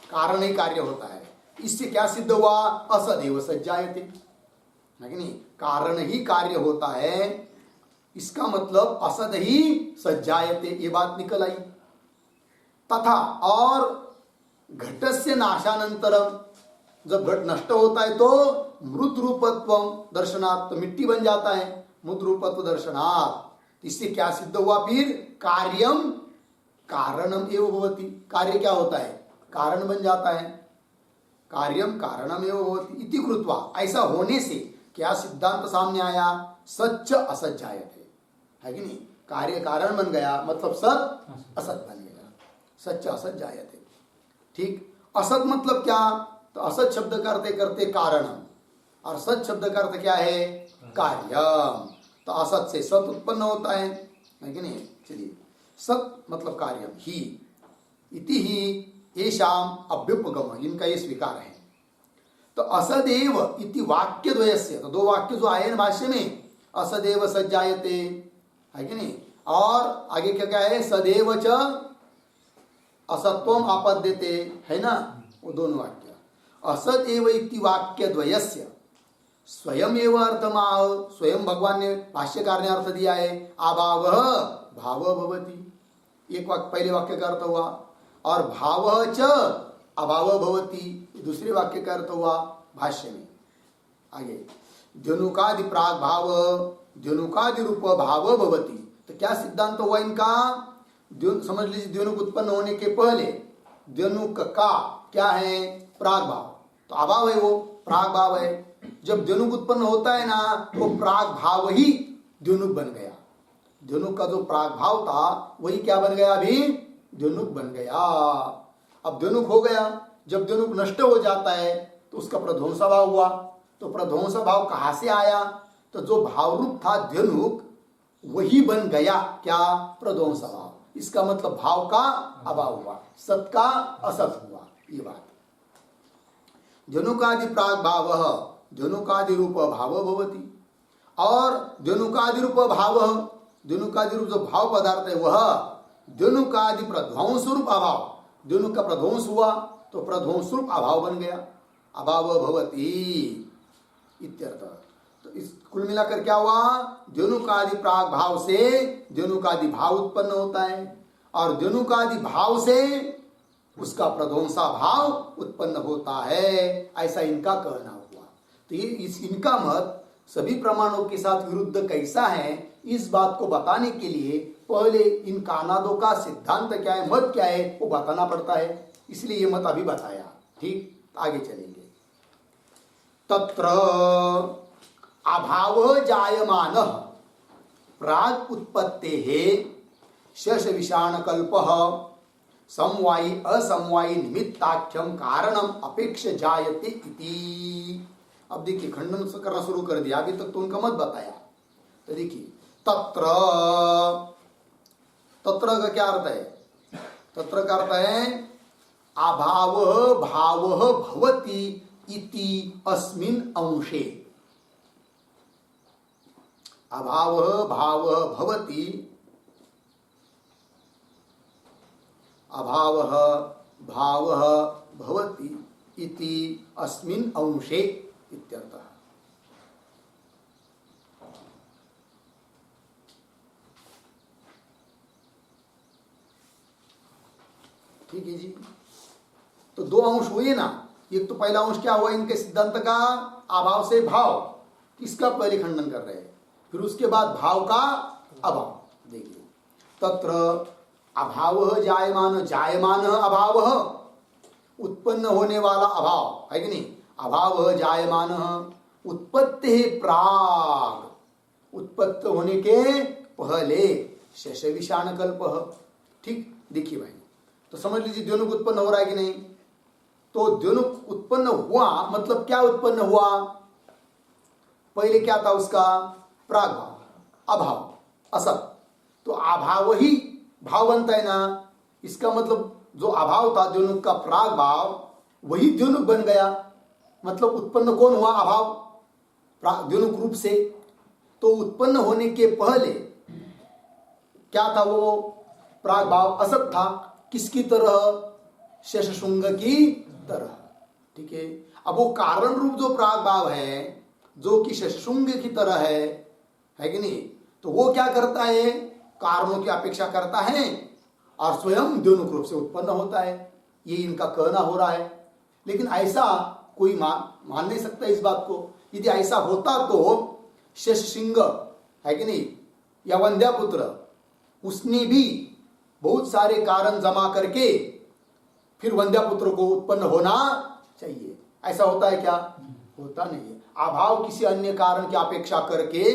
कारण ही कार्य होता है इससे क्या सिद्ध हुआ असदेव सज्जायते है कि नहीं कारण ही कार्य होता है इसका मतलब असद ही सज्जायते ये बात निकल आई तथा और घटस्य नाशानंतरम जब घट नष्ट होता है तो मृत रूपत्व दर्शनात् तो मिट्टी बन जाता है मृत रूपत्व दर्शनात् इससे क्या सिद्ध हुआ फिर कार्यम कारणम एव भवति कार्य क्या होता है कारण बन जाता है कार्यम कारणम एव भवति इति कृत्वा ऐसा होने से क्या सिद्धांत सामने आया सच्च असज्जायते है कि नहीं कार्य कारण बन गया, मतलब सत असत बन गया। सच्चा असत जायते। ठीक, असत मतलब क्या? तो असत शब्द करते करते कारण, और सत शब्द का अर्थ क्या है? कार्यम। तो असत से सत उत्पन्न होता है कि नहीं? चलिए, सत मतलब कार्यम ही, इति ही येषाम अभ्युपगम, इनका ये स्वीकार है। तो असदेव इति वाक्य द्वयस्य, तो दो वाक्य जो आए भाष्य में, असदेव सज्जायते है कि नहीं, और आगे क्या क्या है? सदैव च असत्वम आपद्यते, है ना, वो दोनों वाक्य। असद एव इति वाक्य द्वयस्य स्वयं एव अर्थमाह, स्वयं भगवान ने भाष्यकार ने अर्थ दिया है, अभाव भाव भवति, एक वाक्य पहले वाक्य का अर्थ हुआ, और भाव च अभाव भवति दूसरे वाक्य का अर्थ हुआ भाष्य में। आगे द्योनुकादि प्राग भाव द्योनुकादि रूप भाव भवति, तो क्या सिद्धांत हुआ इनका? समझ लीजिए, द्योनुक उत्पन्न होने के पहले द्योनुक का क्या है? प्राग भाव, तो अभाव है, वो प्राग भाव है। जब द्योनुक उत्पन्न होता है ना, वो प्राग भाव ही द्योनुक बन गया। द्योनुक का जो प्राग भाव था वही क्या बन गया? अभी द्योनुक बन गया। अब द्योनुक हो गया, जब द्योनुक नष्ट हो जाता है तो उसका प्रध्वंस भाव हुआ। तो प्रध्वंस भाव कहाँ से आया? तो जो भाव रूप था द्योनुक वही बन गया क्या? प्रध्वंस भाव। इसका मतलब भाव का अभाव हुआ, सत का असत हुआ, ये बात। द्योनुकादि प्राग भाव द्योनुकादि रूप भाव भवति, और द्योनुकादि रूप भाव, द्योनुकादि रूप जो भाव पदार्थ है वह द्योनुकादि प्रध्वंस रूप अभाव, द्योनुक का प्रध्वंस हुआ तो प्रध्वंस रूप अभाव बन गया, अभाव भवति इत्यर्थ। तो इस कुल मिलाकर क्या हुआ? द्योनुकादि प्राग भाव से द्योनुकादि भाव उत्पन्न होता है, और द्योनुकादि भाव से उसका प्रध्वंसा भाव उत्पन्न होता है, ऐसा इनका कहना हुआ। तो ये इनका मत सभी प्रमाणों के साथ विरुद्ध कैसा है, इस बात को बताने के लिए पहले इन कानादों का सिद्धांत क्या है, मत क्या है, वो बताना पड़ता है। इसलिए ये मत अभी बताया। ठीक, आगे चलेंगे। तत्र अभाव जायमान प्राग उत्पत्तेः शश विषाण कल्पः समवायी असमवायी निमित्ताख्यम कारणम अपेक्ष जायते इति। अब देखिए, खंडन करना शुरू कर दिया, अभी तक तो उनका मत बताया। तो देखिए, तत्र, तत्र का क्या अर्थ है? तत्र का अर्थ है अभाव भाव भवति इति अस्मिन् अंशे। अभाव भाव भवति, अभाव भाव भवति इति अस्मिन् अंशे इत्यर्थः। ठीक है जी। तो दो अंश हुए ना। एक तो पहला अंश क्या हुआ इनके सिद्धांत का? अभाव से भाव, किसका पहले खंडन कर रहे हैं, फिर उसके बाद भाव का अभाव। देखिए, तत्र अभाव जायमान, जायमान अभाव, उत्पन्न होने वाला अभाव है कि नहीं, अभाव जायमान, उत्पत्ति प्राग, उत्पत्ति होने के पहले, शश विषाण कल्प। ठीक, देखिए भाई, तो समझ लीजिए द्योनुक उत्पन्न हो रहा है कि नहीं। तो द्योनुक उत्पन्न हुआ मतलब क्या उत्पन्न हुआ? पहले क्या था उसका? प्राग भाव, अभाव, असत। तो अभाव ही भाव बनता है ना। इसका मतलब जो अभाव था द्योनुक का प्राग भाव, वही द्योनुक बन गया। मतलब उत्पन्न कौन हुआ? अभाव द्योनुक रूप से। तो उत्पन्न होने के पहले क्या था? वो प्राग भाव असत था। किसकी तरह? शेषशृंग की तरह। ठीक है। अब वो कारण रूप जो प्राग भाव है, जो कि शेषशृंग की तरह है कि नहीं, तो वो क्या करता है? कारणों की अपेक्षा करता है और स्वयं द्योनुक रूप से उत्पन्न होता है। ये इनका कहना हो रहा है। लेकिन ऐसा कोई मान नहीं सकता इस बात को। यदि ऐसा होता तो शेषशृंग है कि नहीं, या वंध्यापुत्र, उसने भी बहुत सारे कारण जमा करके फिर वंध्यापुत्र को उत्पन्न होना चाहिए। ऐसा होता है क्या? होता नहीं है। अभाव किसी अन्य कारण की अपेक्षा करके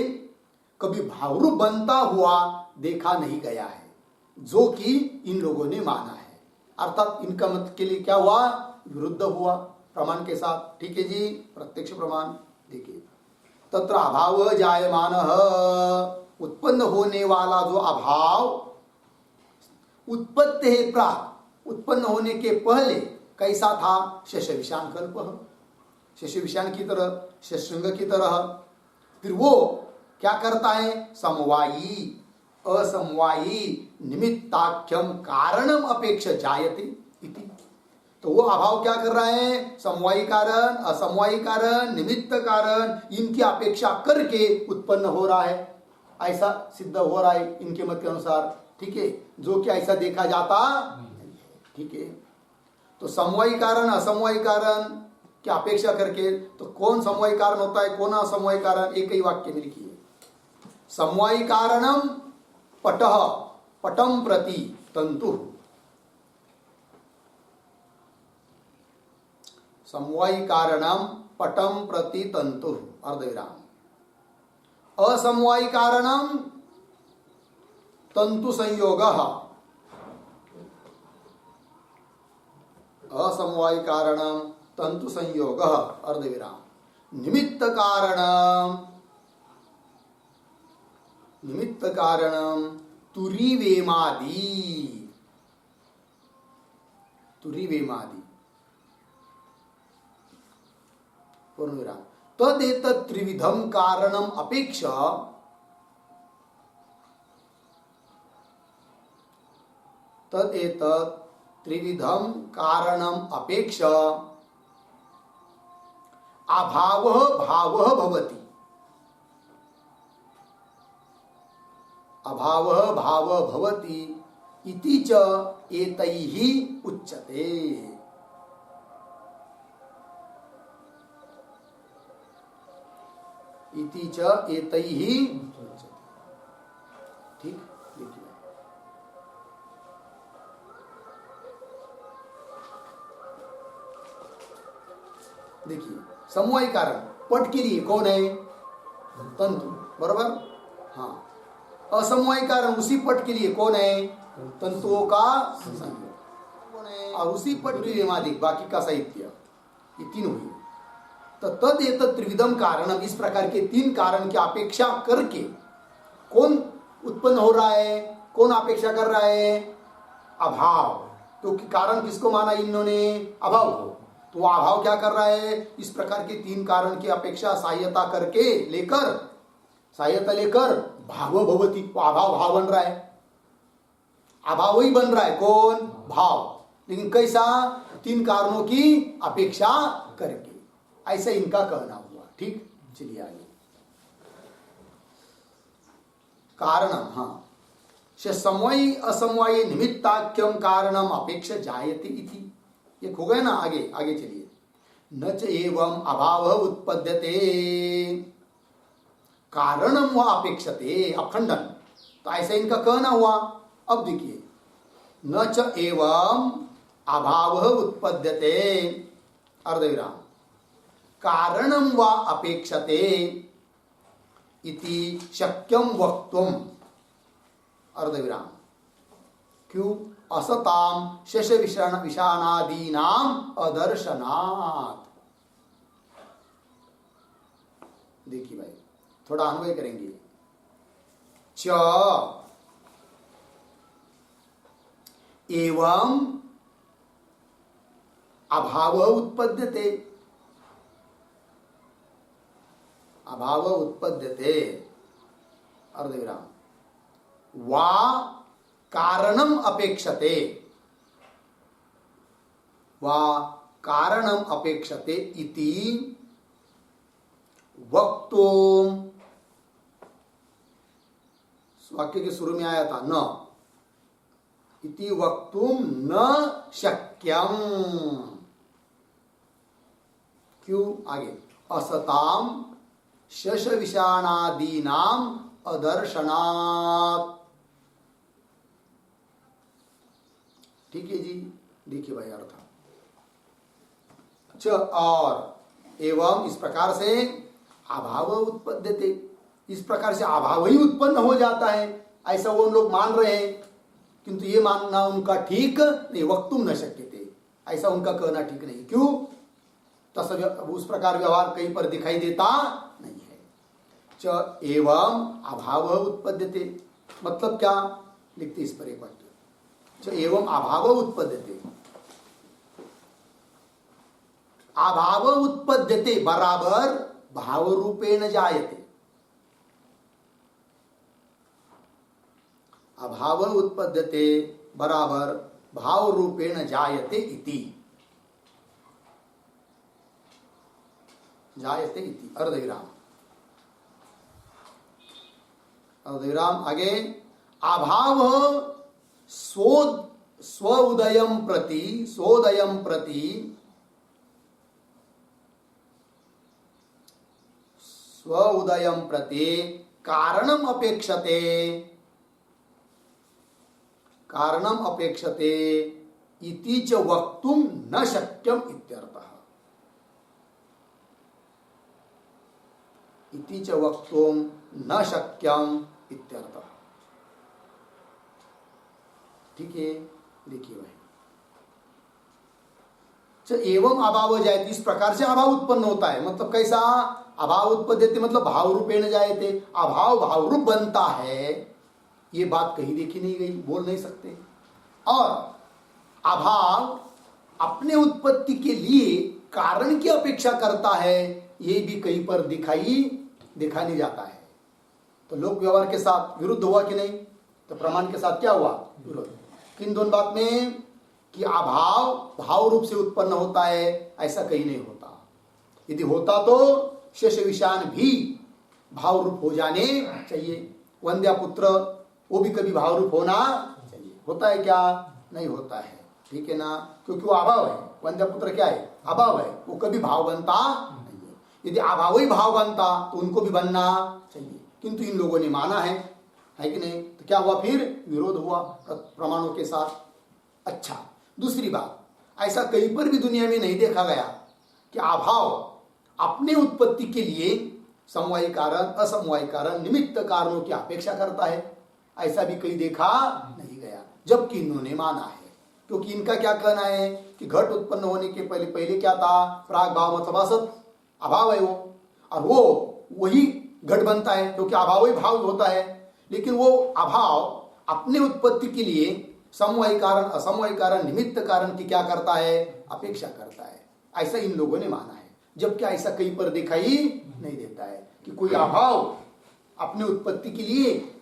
कभी भावरूप बनता हुआ देखा नहीं गया है, जो कि इन लोगों ने माना है। अर्थात इनका मत के लिए क्या हुआ, विरुद्ध हुआ प्रमाण के साथ। ठीक है जी, प्रत्यक्ष प्रमाण देखिए, तत्र अभाव जायमान, उत्पन्न होने वाला जो अभाव, उत्पत्ति है प्राक, उत्पन्न होने के पहले कैसा था, शेष विषाण कल्प, शेष विषाण की तरह, शेषशृंग की तरह। फिर वो क्या करता है, समवायी असमवायी निमित्ताख्यम कारणम अपेक्षा जायते इति। तो वो अभाव क्या कर रहा है, समवायी कारण असमवायी कारण निमित्त कारण इनकी अपेक्षा करके उत्पन्न हो रहा है, ऐसा सिद्ध हो रहा है इनके मत के अनुसार। ठीक है, जो कि ऐसा देखा जाता। ठीक है, तो समवायी कारण असमवायी कारण की अपेक्षा करके, तो कौन समवायी कारण होता है, कौन असमवायी कारण, एक ही वाक्य में लिखिए। समवायी कारणम पटः पटम प्रति तंतु, समवायी कारणम पटम प्रति तंतु अर्धविराम, असमवायी कारणम तंतु संयोगः, असमवायी कारणम तंतु संयोगः अर्धविराम, निमित्त कारणम तुरीवेमादि, तुरीवेमादि पूर्णविराम, तदेतत् त्रिविधम कारणम अपेक्षा, तदेतत् त्रिविधम कारणम अपेक्षा अभावः भावः भवति, अभावः भावः भवति इति च एतैः उच्यते। इति च एतैः उच्यते। ठीक, देखिए देखिए, समवायी कारण पट के लिए कौन है, तंतु, बरोबर। हाँ, असमवायी कारण उसी पट के लिए कौन है, तंतुओं का संयोग कौन है, और उसी पट के लिए मादिक बाकी का साहित्य, ये तीन हुई। तो तदेतत् त्रिविधम कारणम, इस प्रकार के तीन कारण की अपेक्षा करके कौन उत्पन्न हो रहा है, कौन अपेक्षा कर रहा है, अभाव। तो कारण किसको माना इन्होंने, अभाव को। तो वह अभाव क्या कर रहा है, इस प्रकार के तीन कारण की अपेक्षा सहायता करके लेकर, सहायता लेकर भाव भवती, अभाव भाव बन रहा है, अभाव ही बन रहा है, कौन, भाव। लेकिन कैसा, तीन कारणों की अपेक्षा करके, ऐसा इनका कहना हुआ। ठीक, चलिए आगे। कारणम, हाँ, समवायी असमवायी निमित्ताख्यम कारणम अपेक्षा जायते इति, ये हो गया ना। आगे आगे चलिए, न च एवं अभाव उत्पद्यते कारणम व अपेक्षते, अखंडन। तो ऐसा इनका कहना हुआ। अब देखिए, न च एवं अभाव उत्पद्यते अर्धविराम कारणम व अपेक्षते इति शक्यम वक्तुम अर्धविराम, क्यों, असताम शेष विषाणादीनाम अदर्शनात्। देखिए भाई, थोड़ा अन्वय करेंगे। च एवं अभाव उत्पद्यते, अभाव उत्पद्यते अर्धविराम, वा कारणम अपेक्षते, वा कारणम अपेक्षते इति वक्तुम, वाक्य के शुरू में आया था न, इति वक्तुम न शक्यम। क्यों, आगे, असताम शश विषाणादीनाम अदर्शनात्। ठीक है जी, देखिए भाई अर्थ। अच्छा, और एवं इस प्रकार से अभाव उत्पद्यते, इस प्रकार से अभाव ही उत्पन्न हो जाता है, ऐसा वो लोग मान रहे हैं, किंतु ये मानना उनका ठीक नहीं। वक्तुम न शक्यते, ऐसा उनका कहना ठीक नहीं। क्यों? उस प्रकार व्यवहार कहीं पर दिखाई देता नहीं है। च एवं अभाव उत्पद्यते, मतलब क्या लिखते इस पर एक वाक्य, च एवं अभाव उत्पद्यते। अभाव उत्पद्यते बराबर भाव रूपेण जायते। अभाव उत्पद्यते बराबर भाव रूपेण जायते इति। जायते इति अर्धविराम, अर्धविराम आगे। अभाव स्वोदयं प्रति स्वोदयं प्रति कारणम अपेक्षते इति च वक्तुम न शक्यम इत्यर्थः। इति च वक्तुम न शक्यम इत्यर्थः। ठीक है, देखिए भाई, एवं अभाव जायते, इस प्रकार से अभाव उत्पन्न होता है। मतलब कैसा? अभाव उत्पद्यते मतलब भाव रूपेण जायते, अभाव भाव रूप बनता है। ये बात कहीं देखी नहीं गई, बोल नहीं सकते। और अभाव अपने उत्पत्ति के लिए कारण की अपेक्षा करता है, ये भी कहीं पर दिखा नहीं जाता है। तो लोक व्यवहार के साथ विरुद्ध हुआ कि नहीं? तो प्रमाण के साथ क्या हुआ? विरुद्ध। किन दोनों बात में? कि अभाव भाव रूप से उत्पन्न होता है, ऐसा कहीं नहीं होता। यदि होता तो शेष विषान भी भाव रूप हो जाने चाहिए। वंद्या पुत्र वो भी कभी भाव रूप होना चाहिए। होता है क्या? नहीं होता है। ठीक है ना, क्योंकि वो अभाव है। वंद्या पुत्र क्या है? अभाव है, वो कभी भाव बनता नहीं है। यदि अभाव ही भाव बनता तो उनको भी बनना चाहिए, किंतु इन लोगों ने माना है कि नहीं? तो क्या हुआ? फिर विरोध हुआ प्रमाणों के साथ। अच्छा, दूसरी बात, ऐसा कहीं पर भी दुनिया में नहीं देखा गया कि अभाव अपने उत्पत्ति के लिए समवायी कारण, असमवायी कारण, निमित्त कारणों की अपेक्षा करता है। ऐसा भी कहीं देखा नहीं गया, जबकि इन्होंने माना है। क्योंकि इनका क्या कहना है कि घट उत्पन्न होने के पहले क्या था? प्राग भाव मतलब असत, अभाव है वो, और वो वही घट बनता है क्योंकि अभाव ही भाव होता है। लेकिन वो अभाव अपने उत्पत्ति के लिए समवायी कारण, असमवायी कारण, निमित्त कारण की क्या करता है? अपेक्षा करता है। ऐसा इन लोगों ने माना है, जबकि ऐसा कहीं पर दिखाई नहीं देता है कि कोई अभाव अपने उत्पत्ति के लिए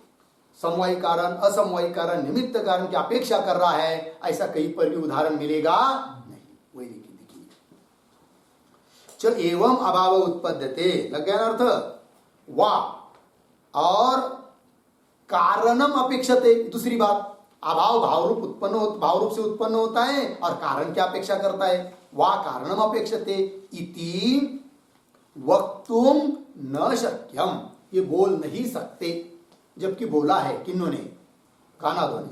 समवायी कारण, असमवायी कारण, निमित्त कारण की अपेक्षा कर रहा है। ऐसा कहीं पर भी उदाहरण मिलेगा नहीं। वही देखिए, चल एवं अभाव उत्पद्यते, लग गया ना अर्थ? वाह, और कारणम अपेक्षते, दूसरी बात, अभाव भाव रूप से उत्पन्न होता है और कारण की अपेक्षा करता है। वा कारणम अपेक्षते इति वक्तुम न शक्यम, ये बोल नहीं सकते। जबकि बोला है किन्होंने? कानादों ने।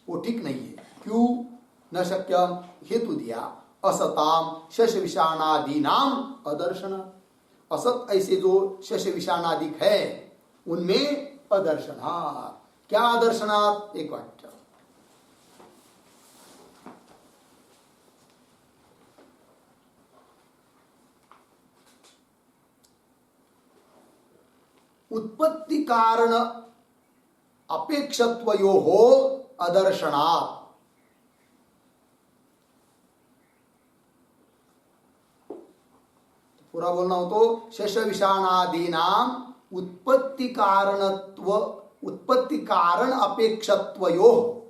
वो ठीक नहीं है। क्यों न शक्यम? हेतु दिया, असताम शश विषाणादि नाम अदर्शन। असत ऐसे जो शश विषाणादिक है उनमें अदर्शनात्। क्या अदर्शनात्? एक वाक्य, उत्पत्ति कारण अपेक्षत्वयोः अदर्शनात्। पूरा बोलना हो तो शेष विषाणादीनाम उत्पत्ति कारण अपेक्षत्वयोः,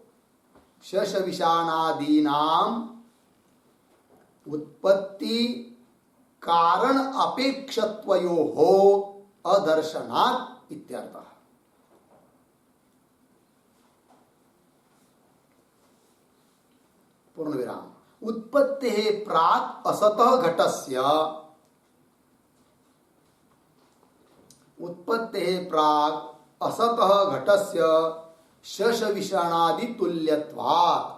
शेष विषाणादीनाम उत्पत्ति कारण अपेक्षत्वयोः अदर्शनात् इत्यर्थः। पूर्ण विराम। उत्पत्तेः प्राक् असतः घटस्य, उत्पत्तेः प्राक् असतः घटस्य शश विषाणादि तुल्यत्वात्,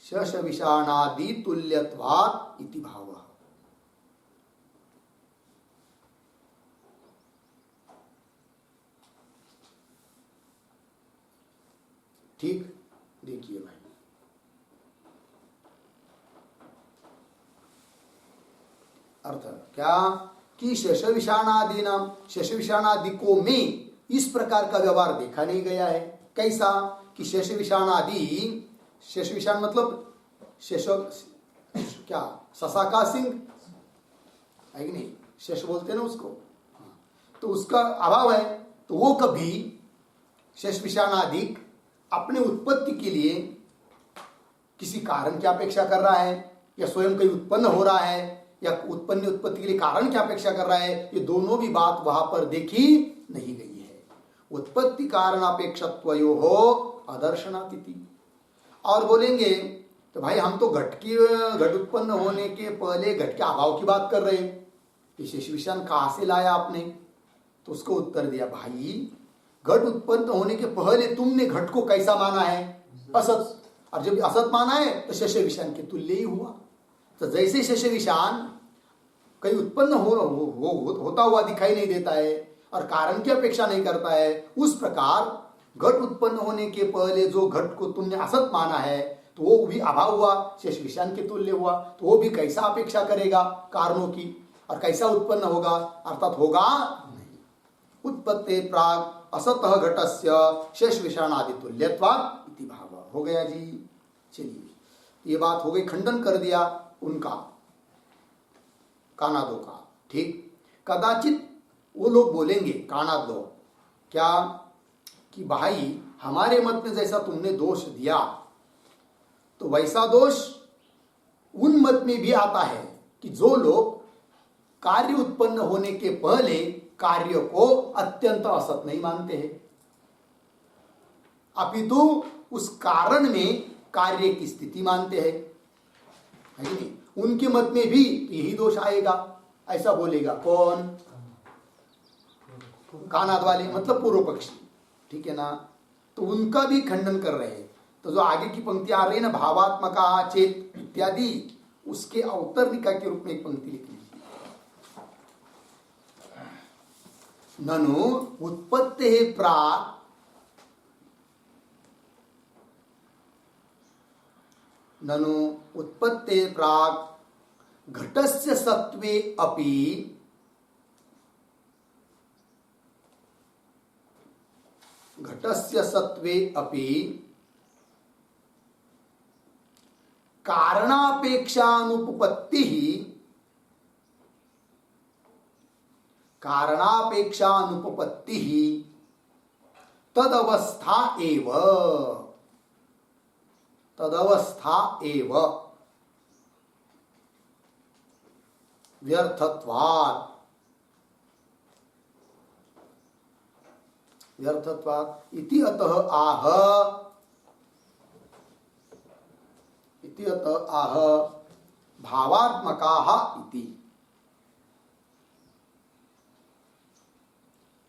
शश विषाणादि तुल्यत्वात् इति भावः। ठीक, देखिए भाई, अर्थ क्या कि शेष विषाणादि नाम, शेष विषाणादिकों में इस प्रकार का व्यवहार देखा नहीं गया है। कैसा कि शेष विषाणादि, शेष विषाण मतलब शेष क्या, ससा का सिंह है कि नहीं, शेष बोलते हैं ना उसको, तो उसका अभाव है, तो वो कभी शेष विषाणादिक अपने उत्पत्ति के लिए किसी कारण की अपेक्षा कर रहा है, या स्वयं कहीं उत्पन्न हो रहा है, या उत्पत्ति के लिए कारण की अपेक्षा कर रहा है, ये दोनों भी बात वहां पर देखी नहीं गई है। उत्पत्ति कारण अपेक्षत्वयो हो अदर्शनातिथि। और बोलेंगे तो भाई हम तो घट उत्पन्न होने के पहले घट के अभाव की बात कर रहे हैं, शेष विषाण कहां से लाया आपने? तो उसको उत्तर दिया, भाई घट उत्पन्न होने के पहले तुमने घट को कैसा माना है? असत। और जब असत माना है तो शेष विषाण के तुल्य ही हुआ। तो जैसे शेष विषाण कहीं उत्पन्न होता हुआ दिखाई नहीं देता है और कारण की अपेक्षा नहीं करता है, उस प्रकार घट उत्पन्न होने के पहले जो घट को तुमने असत माना है तो वो भी अभाव हुआ, शेष विषाण के तुल्य हुआ, तो वो भी कैसा अपेक्षा करेगा कारणों की, और कैसा उत्पन्न होगा? अर्थात होगा नहीं। उत्पत्ति प्राग असतः घटस्य शेष विषाणादि तुल्यत्वात् इति भाव। हो गया जी। चलिए, ये बात हो गई, खंडन कर दिया उनका, कानादो का। ठीक, कदाचित वो लोग बोलेंगे कानादो क्या कि भाई हमारे मत में जैसा तुमने दोष दिया तो वैसा दोष उन मत में भी आता है कि जो लोग कार्य उत्पन्न होने के पहले कार्य को अत्यंत असत नहीं मानते हैं, अपितु उस कारण में कार्य की स्थिति मानते हैं, है कि नहीं? उनके मत में भी यही दोष आएगा। ऐसा बोलेगा कौन? कानाद वाले, मतलब पूर्व पक्षी। ठीक है ना? तो उनका भी खंडन कर रहे हैं। तो जो आगे की पंक्ति आ रही है ना, भावात्मका चेत इत्यादि, उसके अवतरणिका के रूप में एक पंक्ति लिखी, ननु उत्पत्ति प्राक् ननु उत्पत्ति प्राक् घटस्य सत्वे अपि कारणापेक्षानुपपत्ति तदवस्था एव व्यर्थत्वात् इति अतः आह भावात्मकाः इति।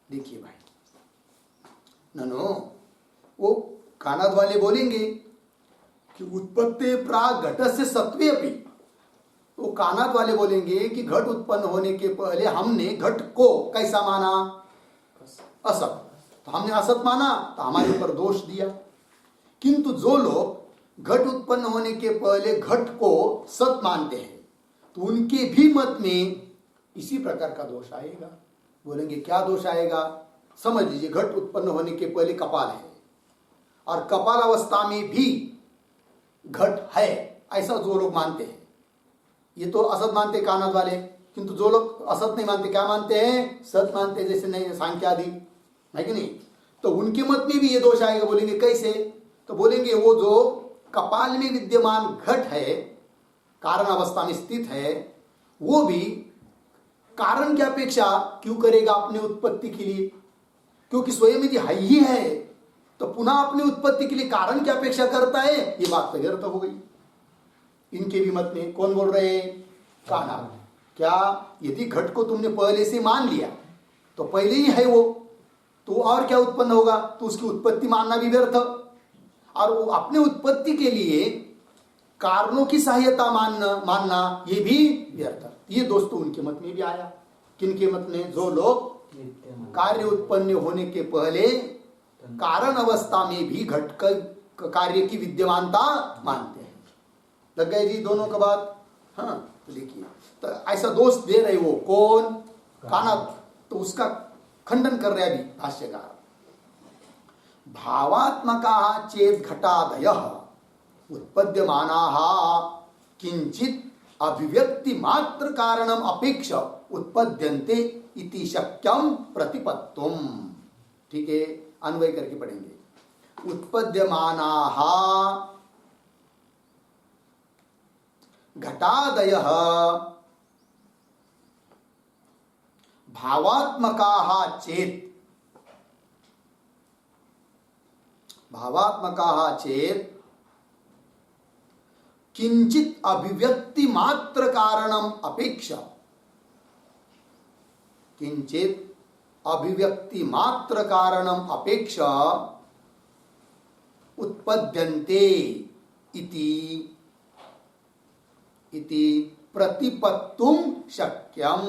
देखिए भाई, ननो वो कानाद वाले बोलेंगे कि उत्पत्ति प्राग घटस्य सत्वे अपि, वो कानाद वाले बोलेंगे कि घट उत्पन्न होने के पहले हमने घट को कैसा माना? असत। तो हमने असत माना तो हमारे ऊपर दोष दिया। किंतु जो लोग घट उत्पन्न होने के पहले घट को सत मानते हैं तो उनके भी मत में इसी प्रकार का दोष आएगा। बोलेंगे क्या दोष आएगा? समझ लीजिए, घट उत्पन्न होने के पहले कपाल है और कपाल अवस्था में भी घट है, ऐसा जो लोग मानते हैं, ये तो असत मानते कानाद वाले। किंतु जो लोग असत नहीं मानते, क्या मानते हैं? सत मानते, जैसे नहीं सांख्य आदि, है कि नहीं? तो उनके मत में भी ये दोष आएगा। बोलेंगे कैसे? तो बोलेंगे वो जो कपाल में विद्यमान घट है, कारण अवस्था में स्थित है, वो भी कारण की अपेक्षा क्यों करेगा अपने उत्पत्ति के लिए? क्योंकि स्वयं यदि है ही है तो पुनः अपनी उत्पत्ति के लिए कारण की अपेक्षा करता है, ये बात तो व्यर्थ हो गई। इनके भी मत में कौन बोल रहे हैं? कानाद। क्या यदि घट को तुमने पहले से मान लिया तो पहले ही है वो, तो और क्या उत्पन्न होगा? तो उसकी उत्पत्ति मानना भी व्यर्थ, और वो अपने उत्पत्ति के लिए कारणों की सहायता मानना ये भी व्यर्थ। ये दोस्तों उनके मत में भी आया। किनके मत में? जो लोग कार्य उत्पन्न होने के पहले कारण अवस्था में भी घट कार्य की विद्यमानता मानते हैं। लग गए जी दोनों का बात? हाँ, तो देखिए, तो ऐसा दोष दे रहे वो कौन? काना। तो उसका खंडन कर रहे अभी भाष्यकार। भावात्मका चेत घटादय उत्पद्यमाना किंचित अभिव्यक्ति मात्र कारणम अपेक्ष उत्पद्यन्ते इति शक्यम प्रतिपत्तुम। ठीक है, अन्वय करके पढ़ेंगे। उत्पद्यमाना घटादय भावात्मका चेत किंचित अभिव्यक्ति मात्र कारणम अपेक्षा किंचित अभिव्यक्ति मात्र कारणम अपेक्षा उत्पद्यन्ते इति प्रतिपत्तुम शक्यम।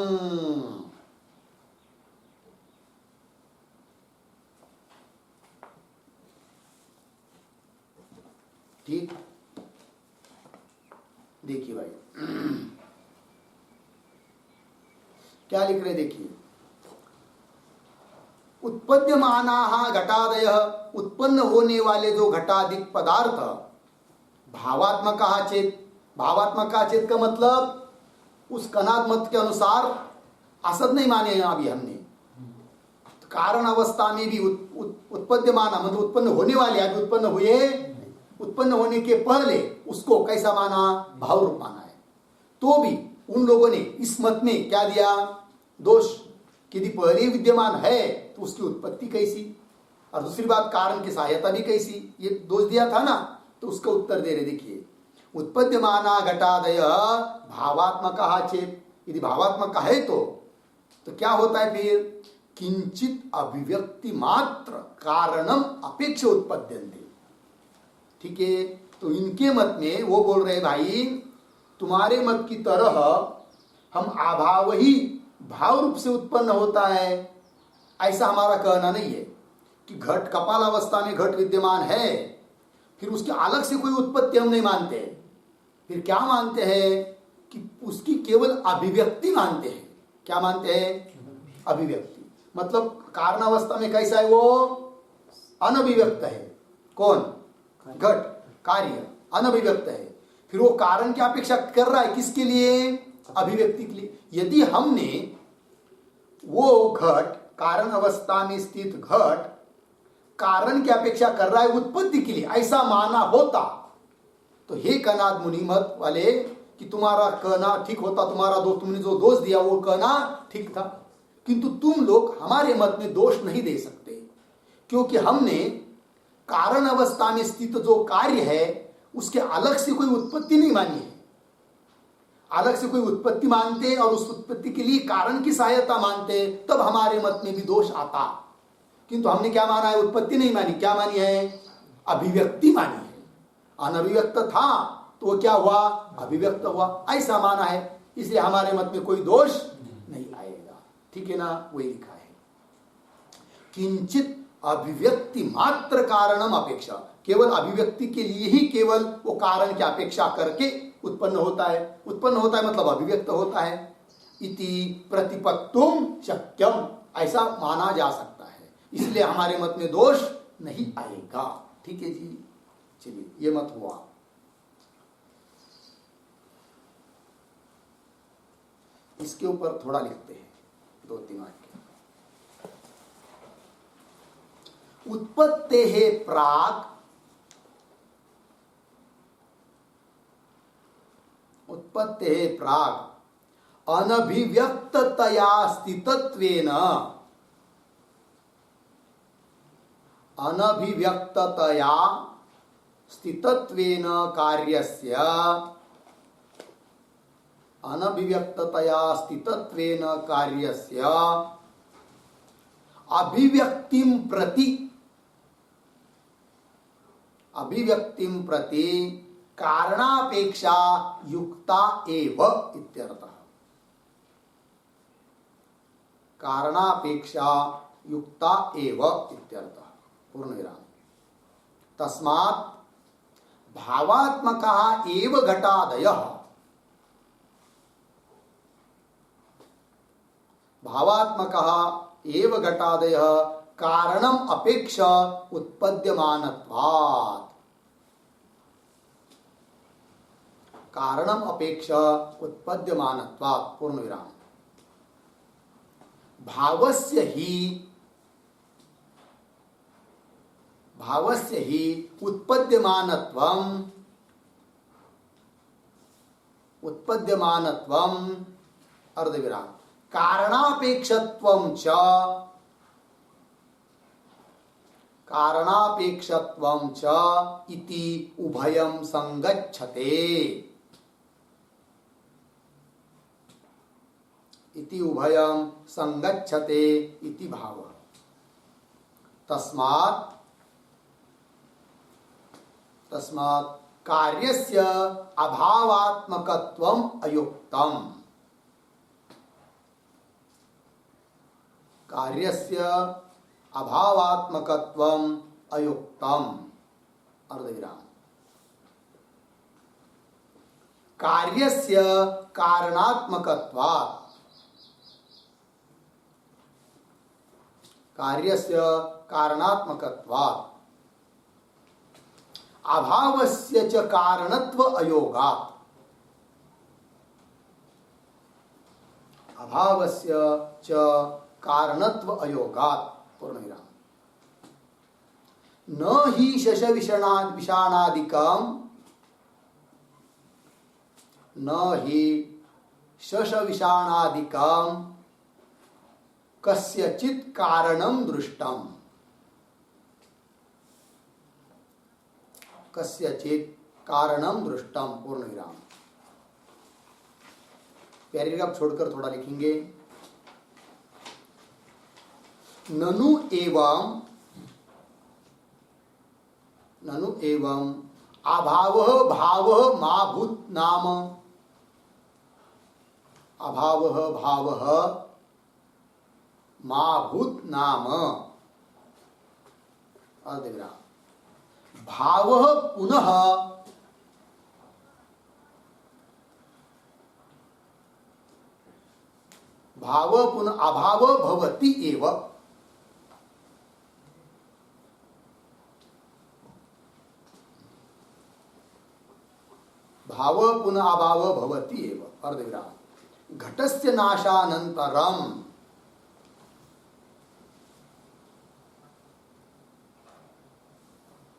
ठीक, देखिए भाई क्या लिख रहे, देखिए। उत्पद्यमाना घटादय, उत्पन्न होने वाले जो घटादिक पदार्थ, भावात्मक चेत, भावात्मक चेत का मतलब उस कनाद मत के अनुसार असद नहीं माने हैं अभी हमने। तो कारण अवस्था में भी उत्पद्यमाना मतलब उत्पन्न होने वाले, अभी उत्पन्न हुए, उत्पन्न होने के पहले उसको कैसा माना? भाव रूप माना है। तो भी उन लोगों ने इस मत में क्या दिया? दोष, यदि पहले विद्यमान है तो उसकी उत्पत्ति कैसी, और दूसरी बात कारण की सहायता भी कैसी, ये दोष दिया था ना। तो उसका उत्तर दे रहे, देखिए। उत्पद्यमाना घटादय भावात्मक चेत, यदि भावात्मक है तो क्या होता है फिर? किंचित अभिव्यक्ति मात्र कारणम अपेक्ष उत्पद्यन्ते। ठीक है, तो इनके मत में वो बोल रहे भाई, तुम्हारे मत की तरह हम अभाव ही भाव रूप से उत्पन्न होता है, ऐसा हमारा कहना नहीं है कि घट कपाल अवस्था में घट विद्यमान है, फिर उसके अलग से कोई उत्पत्ति हम नहीं मानते। फिर क्या मानते हैं कि उसकी केवल अभिव्यक्ति मानते हैं। क्या मानते हैं? अभिव्यक्ति। मतलब कारण अवस्था में कैसा है? वो अनभिव्यक्त है। कौन? घट कार्य अनभिव्यक्त है। फिर वो कारण की अपेक्षा कर रहा है, किसके लिए? अभिव्यक्ति के लिए। यदि हमने वो घट, कारण अवस्था में स्थित घट कारण की अपेक्षा कर रहा है उत्पत्ति के लिए, ऐसा माना होता तो हे कनाद मुनि मत वाले कि तुम्हारा कहना ठीक होता, तुम्हारा दोष, तुमने जो दोष दिया वो कहना ठीक था। किंतु तुम लोग हमारे मत में दोष नहीं दे सकते, क्योंकि हमने कारण अवस्था में स्थित जो कार्य है उसके अलग से कोई उत्पत्ति नहीं मानी है। अलग से कोई उत्पत्ति मानते और उस उत्पत्ति के लिए कारण की सहायता मानते, तब हमारे मत में भी दोष आता। किंतु हमने क्या माना है? उत्पत्ति नहीं मानी। क्या मानी है? अभिव्यक्ति मानी है। अनभिव्यक्त था तो वो क्या हुआ? अभिव्यक्त हुआ, ऐसा माना है। इसलिए हमारे मत में कोई दोष नहीं आएगा। ठीक है ना? वही लिखा है, किंचित अभिव्यक्ति मात्र कारणम अपेक्षा। केवल अभिव्यक्ति के लिए ही केवल वो कारण की अपेक्षा करके उत्पन्न होता है। उत्पन्न होता है मतलब अभिव्यक्त होता है। इति प्रतिपत्तुम शक्यम, ऐसा माना जा सकता है। इसलिए हमारे मत में दोष नहीं आएगा। ठीक है जी, चलिए ये मत हुआ। इसके ऊपर थोड़ा लिखते हैं, 2-3 वाक्य। उत्पत्तेः प्राक्, उत्पत्तेः प्राक् अनभिव्यक्ततया स्थितत्वेन, अनभिव्यक्ततया स्थितत्वेन कार्यस्य, अनभिव्यक्ततया स्थितत्वेन कार्यस्य अभिव्यक्तिं प्रति, अभिव्यक्तिं प्रति कारणापेक्षा युक्ता एव इत्यर्थः। कारणापेक्षा युक्ता एव इत्यर्थः, पूर्ण विराम। तस्मात् भावात्मकः एव घटादयः, भावात्मकः एव घटादयः कारणम अपेक्ष उत्पद्यमानत्वात्, कारणम अपेक्ष उत्पद्यमानत्वात् पूर्णविराम। भावस्य ही उत्पद्यमानत्वम अर्धविराम कारणापेक्षत्वम च इति उभयं संगच्छते, इति उभयं संगच्छते इति भावः। तस्मात् कार्यस्य अभावात्मकत्वम् अयुक्तम्, कार्यस्य अभावात्मकत्वम् अयुक्तम् अर्धविराम। कार्यस्य कारणात्मकत्वात्, कार्यस्य कारणात्मकत्वात् अभावस्य च कारणत्व अयोगात्, अभावस्य च कारणत्व अयोगात् पूर्णविराम। न हि शशविषाणादिकं, न हि शशविषाणादिकं कस्यचित् कारणं दृष्टम्, कस्यचित् कारणं दृष्टम पूर्णविराम। पैराग्राफ छोड़कर थोड़ा लिखेंगे। ननु एवं अभावः भावः मा भूत नाम, अभावः भावः मा भूत नाम अर्धविराम। भावः पुनः अभाव भवति एव, भाव पुनः अभाव भवति एव अर्धविराम। घटस्य नाशानन्तरं,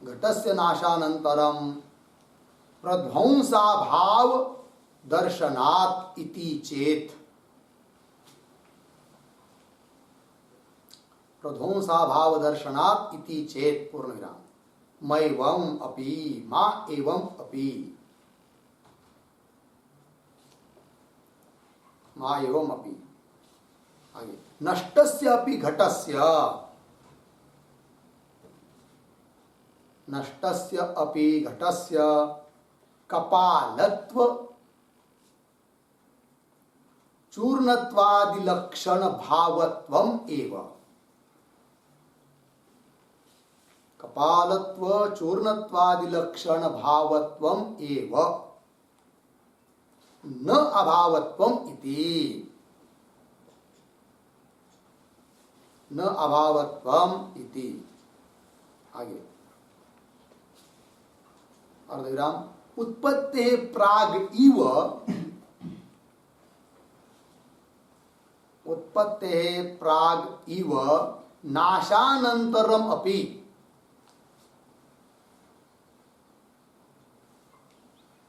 घटस्य नाशानन्तरं प्रध्वंसाभाव दर्शनात् इति चेत्, प्रध्वंसाभाव दर्शनात् इति चेत् पूर्णविराम। मैवम् अपि मा एवम् अपि, मा एवम् अपि। आगे नष्टस्य अपि घटस्य, नष्टस्य अपि घटस्य कपालत्व चूर्णत्वादिलक्षण भावत्वम् एव, कपालत्व चूर्णत्वादिलक्षण भावत्वम् एव न अभावत्वम् इति, न अभावत्वम् इति। आगे अर्धविराम। उत्पत्तेः प्राग इव, उत्पत्तेः प्राग इव नाशानन्तरम् अपि,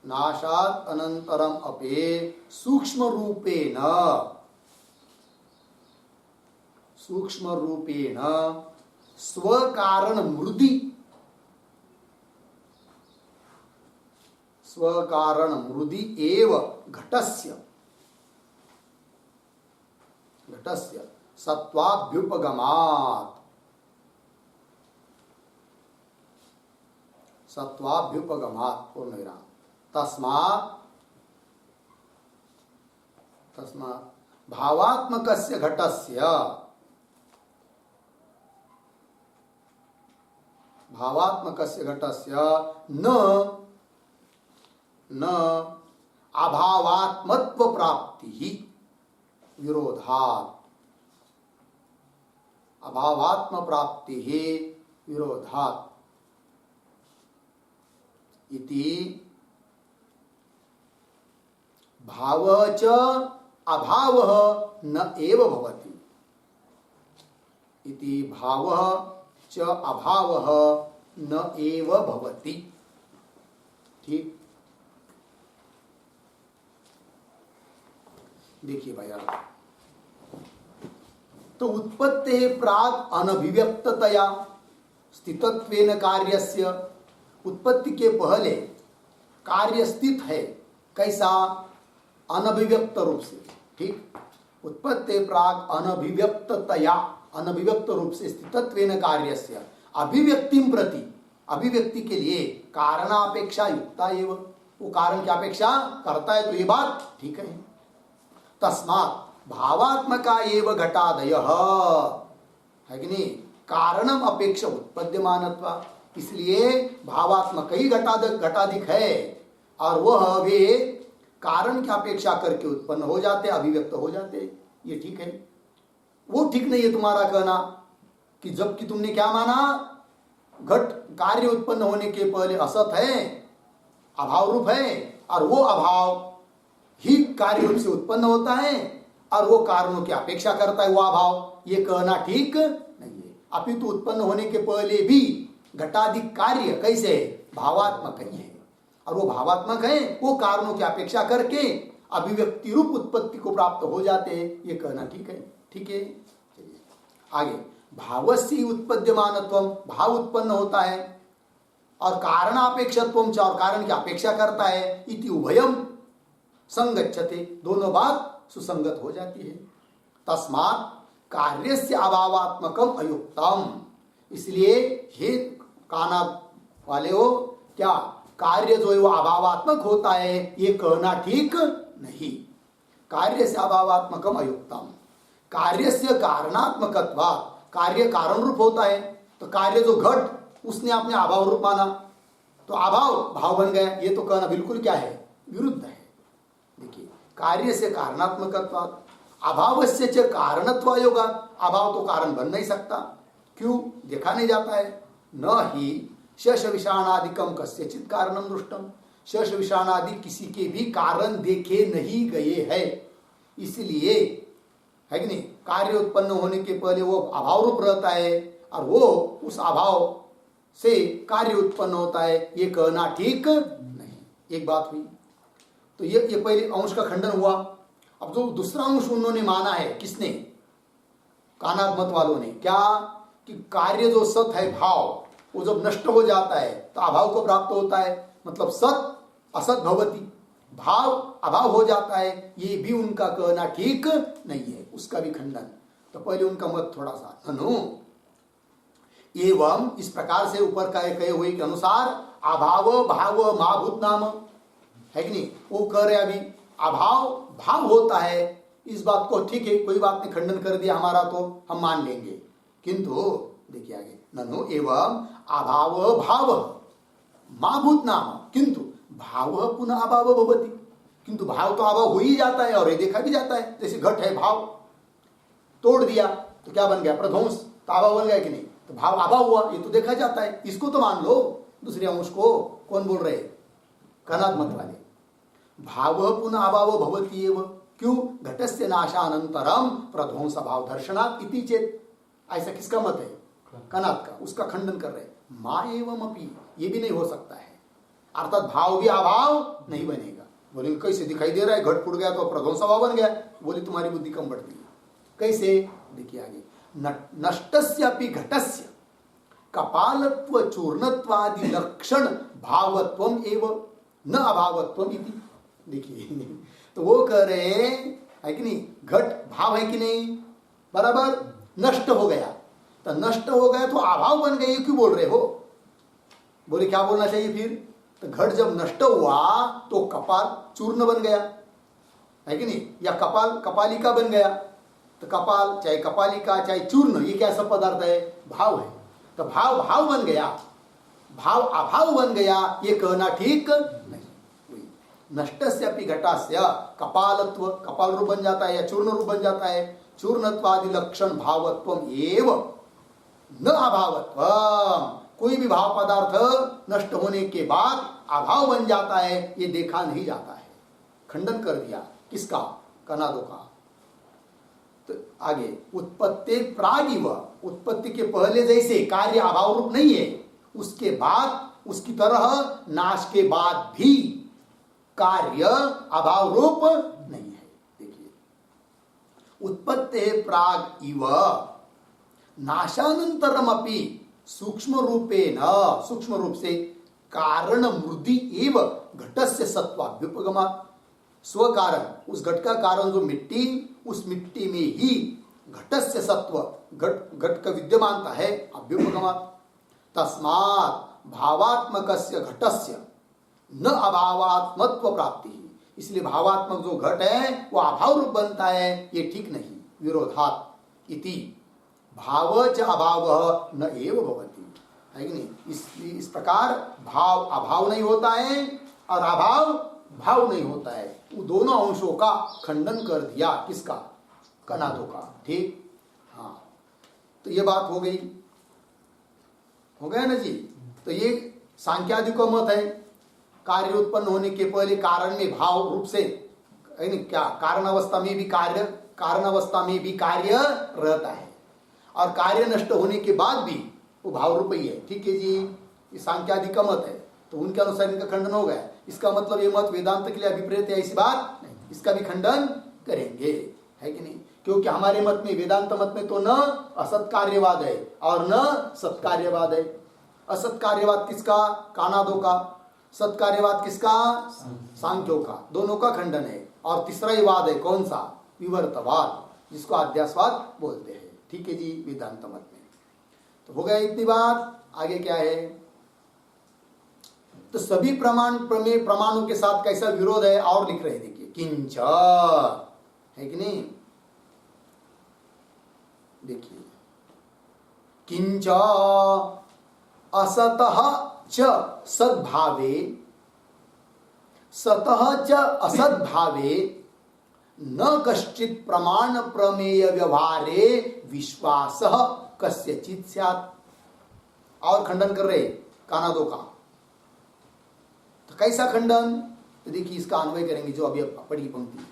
नाशात् अनन्तरम् अपि सूक्ष्मरूपेण, सूक्ष्मरूपेण स्वकारण मृदि, स्वकारण मृदि एव घटस्य, घटस्य सत्वाभ्युपगमात्, सत्वाभ्युपगमात् पूर्णविराम। तस्मात् भावात्मकस्य घटस्य, भावात्मकस्य घटस्य न अभावात्मत्व प्राप्ति ही विरोधात्, अभावात्म प्राप्ति ही विरोधात् इति भावः च अभावः न एव भवति, इति भावः च अभावः न एव भवति। ठीक, देखिए भैया, तो उत्पत्ति प्राग अनभिव्यक्ततया स्थितत्वेन कार्यस्य, उत्पत्ति के पहले कार्य स्थित है, कैसा? अनभिव्यक्त रूप से। ठीक, उत्पत्ति प्राग अनभिव्यक्ततया, अनभिव्यक्त रूप से स्थितत्वेन कार्यस्य, अभिव्यक्तिं प्रति, अभिव्यक्ति के लिए कारणापेक्षा युक्ता एवं, वो कारण की अपेक्षा करता है, तो ये बात ठीक है। तस्मात् भावात्मका एव घटादयः, है कि नहीं, कारणम अपेक्षा उत्पद्यमानत्वा, इसलिए भावात्मक ही घटाधिक है और वह वे कारण की अपेक्षा करके उत्पन्न हो जाते, अभिव्यक्त हो जाते। ये ठीक है। वो ठीक नहीं है तुम्हारा कहना कि जबकि तुमने क्या माना, घट कार्य उत्पन्न होने के पहले असत है, अभाव रूप है, और वो अभाव ही कार्य रूप से उत्पन्न होता है और वो कारणों की अपेक्षा करता है वो अभाव, ये कहना ठीक नहीं है। अपितु उत्पन्न होने के पहले भी घटाधिक कार्य कैसे भावात्मक है, और वो भावात्मक है, वो कारणों की अपेक्षा करके अभिव्यक्ति रूप उत्पत्ति को प्राप्त हो जाते हैं, ये कहना ठीक है। ठीक है, चलिए आगे। भावस्य उत्पद्यमानत्वम, भाव उत्पन्न होता है और कारणापेक्षत्वम च, और कारण की अपेक्षा करता है, इति उभयम संगच्छते, दोनों बात सुसंगत हो जाती है। तस्मात् कार्यस्य अभावात्मकम अयुक्तम, इसलिए हे काना वाले हो, क्या कार्य जो है वो अभावात्मक होता है, ये कहना ठीक नहीं। कार्य से अभावात्मकम अयुक्तम, कार्य से कारणात्मकत्वात्, कार्य कारण रूप होता है, तो कार्य जो घट उसने अपने अभाव रूप माना तो अभाव भाव बन गया, ये तो कहना बिल्कुल क्या है, विरुद्ध है। देखिए, कार्य से कारणात्मकत्वात् अभावस्य च कारणत्वा योगा, अभाव तो कारण बन नहीं सकता, क्यों? देखा नहीं जाता है। न ही शेष विषाणादिकम कस्यचित् कारणम दृष्टम, शेष विषाणादि किसी के भी कारण देखे नहीं गए हैं, इसलिए है कि नहीं, कार्य उत्पन्न होने के पहले वो अभाव रूप रहता है और वो उस अभाव से कार्य उत्पन्न होता है, ये कहना ठीक नहीं। एक बात हुई, तो ये पहले अंश का खंडन हुआ। अब जो दूसरा अंश उन्होंने माना है, किसने? कानाद मत वालों ने, क्या कि कार्य जो सत है भाव, वो जब नष्ट हो जाता है तो अभाव को प्राप्त होता है, मतलब सत असत भवति, भाव अभाव हो जाता है, ये भी उनका कहना ठीक नहीं है, उसका भी खंडन। तो पहले उनका मत थोड़ा सा अनु एवं, इस प्रकार से ऊपर का कहे हुए के अनुसार अभाव भाव महाभूत नाम, है कि नहीं, वो कह रहे अभी अभाव भाव होता है, इस बात को ठीक है, कोई बात नहीं, खंडन कर दिया हमारा तो हम मान लेंगे, किंतु देखिए आगे, ननु एवं अभाव भाव महाभूत नाम, किंतु भाव पुनः अभाव भवति, किंतु भाव तो अभाव हो ही जाता है और ये देखा भी जाता है। जैसे घट है, भाव तोड़ दिया तो क्या बन गया, प्रध्वंस, तो अभाव बन गया कि नहीं, तो भाव अभाव हुआ, ये तो देखा जाता है, इसको तो मान लो। दूसरे अंश को कौन बोल रहे? कनाद मत वाले। भाव पुनः अभाव भवति एव, क्यों? घटस्य नाशानंतरम प्रध्वंस भाव दर्शनात् इति चेत, ऐसा किसका मत है? कनाद का, उसका खंडन कर रहे। मा एवं अपि, ये भी नहीं हो सकता है, अर्थात भाव भी अभाव नहीं बनेगा। बोले कैसे दिखाई दे रहा है, घट फूट गया तो प्रध्वंस भाव बन गया, बोले तुम्हारी बुद्धि कम बढ़ती है। कैसे? देखिए आगे, नष्टस्यापि घटस्य कपालत्व चूर्णत्वादि लक्षण भावत्वम एव न अभावत्वम इति। देखिए, तो वो कह रहे है कि नहीं, घट भाव है कि नहीं, बराबर नष्ट हो गया, तो नष्ट हो गया तो अभाव बन गए, क्यों बोल रहे हो? बोले क्या बोलना चाहिए फिर? तो घट जब नष्ट हुआ तो कपाल चूर्ण बन गया, है कि नहीं, या कपाल कपालिका बन गया। तो कपाल चाहे कपालिका चाहे चूर्ण, ये क्या सब पदार्थ है? भाव है। तो भाव भाव बन गया, भाव अभाव बन गया, ये कहना ठीक नहीं। नष्टस्यपि घटस्य कपालत्व, कपाल रूप बन जाता है या चूर्ण रूप बन जाता है। चूर्णत्वादि लक्षण भावत्वम एव न अभावत्व, कोई भी भाव पदार्थ नष्ट होने के बाद अभाव बन जाता है, ये देखा नहीं जाता है। खंडन कर दिया किसका? कनादों का। तो आगे उत्पत्ति प्रागिव, उत्पत्ति के पहले जैसे कार्य अभाव रूप नहीं है, उसके बाद उसकी तरह नाश के बाद भी कार्य अभाव रूप नहीं है। देखिए, उत्पत्ति प्राग इव नाशानंतरम अपि सूक्ष्म रूपेण, सूक्ष्म रूप से कारण मृदि एव घटस्य सत्वाभ्युपगमा, स्व कारण, उस घट का कारण जो मिट्टी, उस मिट्टी में ही घटस्य सत्व, घट का विद्यमानता है, अभ्युपगमा। तस्मात् भावात्मकस्य घटस्य न अभावात्मत्व प्राप्ति, इसलिए भावात्मक जो घट है वो अभाव रूप बनता है, ये ठीक नहीं। विरोधात् इति भाव च अभाव न एव भवति, है कि नहीं? इस प्रकार भाव अभाव नहीं होता है और अभाव भाव नहीं होता है। वो दोनों अंशों का खंडन कर दिया, किसका? कनादों का। ठीक, हाँ, तो ये बात हो गई, हो गया ना जी। तो ये सांख्यादि का मत है, कार्य उत्पन्न होने के पहले कारण में भाव रूप से, क्या कारण अवस्था में भी कार्य, कारण अवस्था में भी कार्य रहता है, और कार्य नष्ट होने के बाद भी वो भाव रूप ही है। ठीक है जी, ये सांख्यादि का मत है, तो उनके अनुसार इनका खंडन हो गया। इसका मतलब ये मत वेदांत के लिए अभिप्रेत है, ऐसी बात नहीं, इसका भी खंडन करेंगे, है कि नहीं? क्योंकि हमारे मत में, वेदांत मत में तो न असत कार्यवाद है और न सत्कार्यवाद है। असत कार्यवाद किसका? कानादों का। सत्कार्यवाद किसका? सांख्यों का। दोनों का खंडन है। और तीसरा ही वाद है, कौन सा? विवर्तवाद, जिसको अध्यासवाद बोलते हैं। ठीक है जी, वेदांत मत में। तो हो गया इतनी बात। आगे क्या है? तो सभी प्रमाण प्रमेय प्रमाणों के साथ कैसा विरोध है और लिख रहे, देखिए, किंच, है कि नहीं? देखिए, किंच असतः च सद्भावे सतः च असद्भावे न कश्चित् प्रमाण प्रमेय व्यवहारे विश्वासः कस्यचित् स्यात्। और खंडन कर रहे कानादों का। तो कैसा खंडन? तो देखिए, इसका अन्वय करेंगे जो अभी पढ़ी पंक्ति।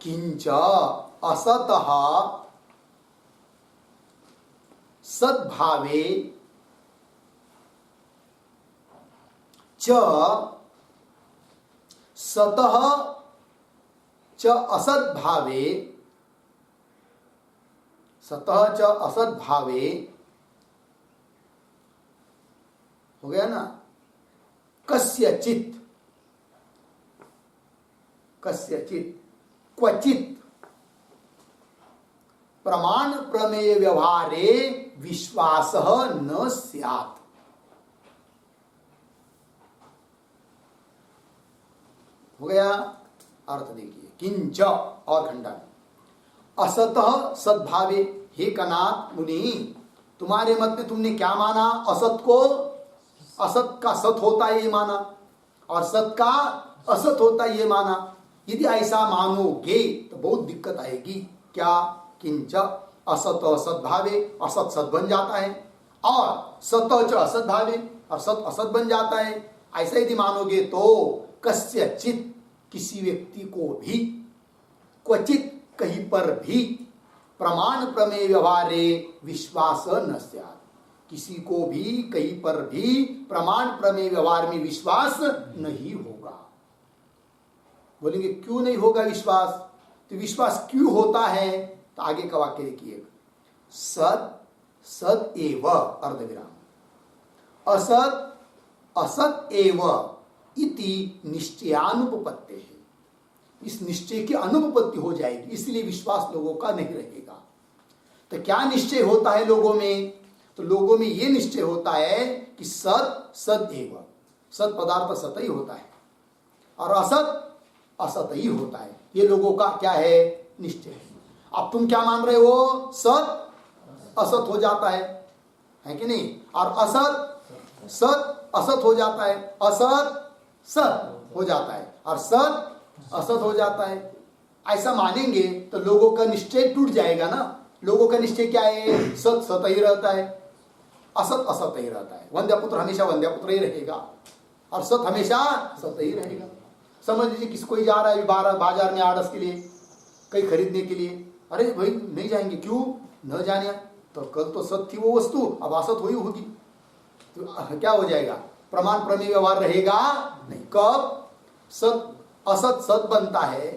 किंच असतः सद्भावे च सतः च असद्भावे, सतः च असद्भावे, हो गया ना? कस्यचित्, कस्यचित्, क्वचित् प्रमाण प्रमेय व्यवहारे विश्वासः न स्यात्। हो गया अर्थ। देखिए, किंच और खंडन। असतः सद्भावे, हे कनाद मुनि, तुम्हारे मत में तुमने क्या माना? असत को असत का सत होता है ये माना, और सत का असत होता है ये माना। यदि ऐसा मानोगे तो बहुत दिक्कत आएगी। क्या? किंच असत सद्भावे, असत सत बन जाता है, और सत च असत भावे, और सत असत बन जाता है। ऐसा यदि मानोगे तो कस्यचित्, किसी व्यक्ति को भी, क्वचित, कहीं पर भी, प्रमाण प्रमेय व्यवहारे विश्वास न स्यात्, किसी को भी कहीं पर भी प्रमाण प्रमेय व्यवहार में विश्वास नहीं होगा। बोलेंगे क्यों नहीं होगा विश्वास? तो विश्वास क्यों होता है? तो आगे का वाक्य देखिए, सत सद एव अर्धविराम, असत असत एव इति निश्चयानुपपत्ति है। इस निश्चय की अनुपपत्ति हो जाएगी, इसलिए विश्वास लोगों का नहीं रहेगा। तो क्या निश्चय होता है लोगों में? तो लोगों में यह निश्चय होता है कि सत सद एव, सत पदार्थ सत ही होता है और असत असत ही होता है। ये लोगों का क्या है? निश्चय है। अब तुम क्या मान रहे हो? सत असत हो जाता है कि नहीं, और असत सत असत हो जाता है, असत सत हो जाता है और सत असत हो जाता है। ऐसा मानेंगे तो लोगों का निश्चय टूट जाएगा ना। लोगों का निश्चय क्या है? सत सत ही रहता है, असत असत ही रहता है। वंद्यपुत्र हमेशा वंद्यपुत्र ही रहेगा और सत हमेशा सत ही रहेगा। समझ लीजिए किसी कोई जा रहा है बाजार में आड़स के लिए, कहीं खरीदने के लिए, अरे भाई नहीं जाएंगे, क्यों न जाने? तो कल तो सत थी वो वस्तु, अब असत हुई होगी, तो क्या हो जाएगा? प्रमाण प्रमेय व्यवहार रहेगा नहीं। कब सत असत सत बनता है,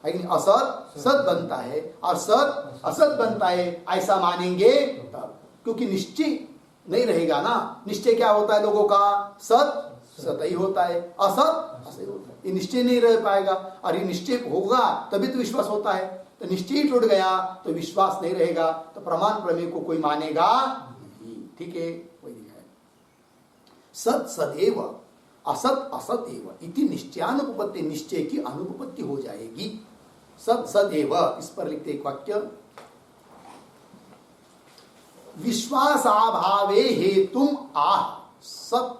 असत सत बनता है और सत असत बनता है, ऐसा मानेंगे तब, क्योंकि निश्चय नहीं रहेगा ना। निश्चय क्या होता है लोगों का? सत सत ही होता है, असत असत होता है। ये निश्चय नहीं रह पाएगा और ये निश्चय होगा तभी तो विश्वास होता है। तो निश्चय टूट गया तो विश्वास नहीं रहेगा, तो प्रमाण प्रमेय को कोई मानेगा नहीं। ठीक है, वही दिखाया सत सदैव असत असत एव इति निश्चयानुपपत्ति, निश्चय की अनुपपत्ति हो जाएगी। सत सदैव, इस पर लिखते एक वाक्य, विश्वासाभावे हेतुम आह सत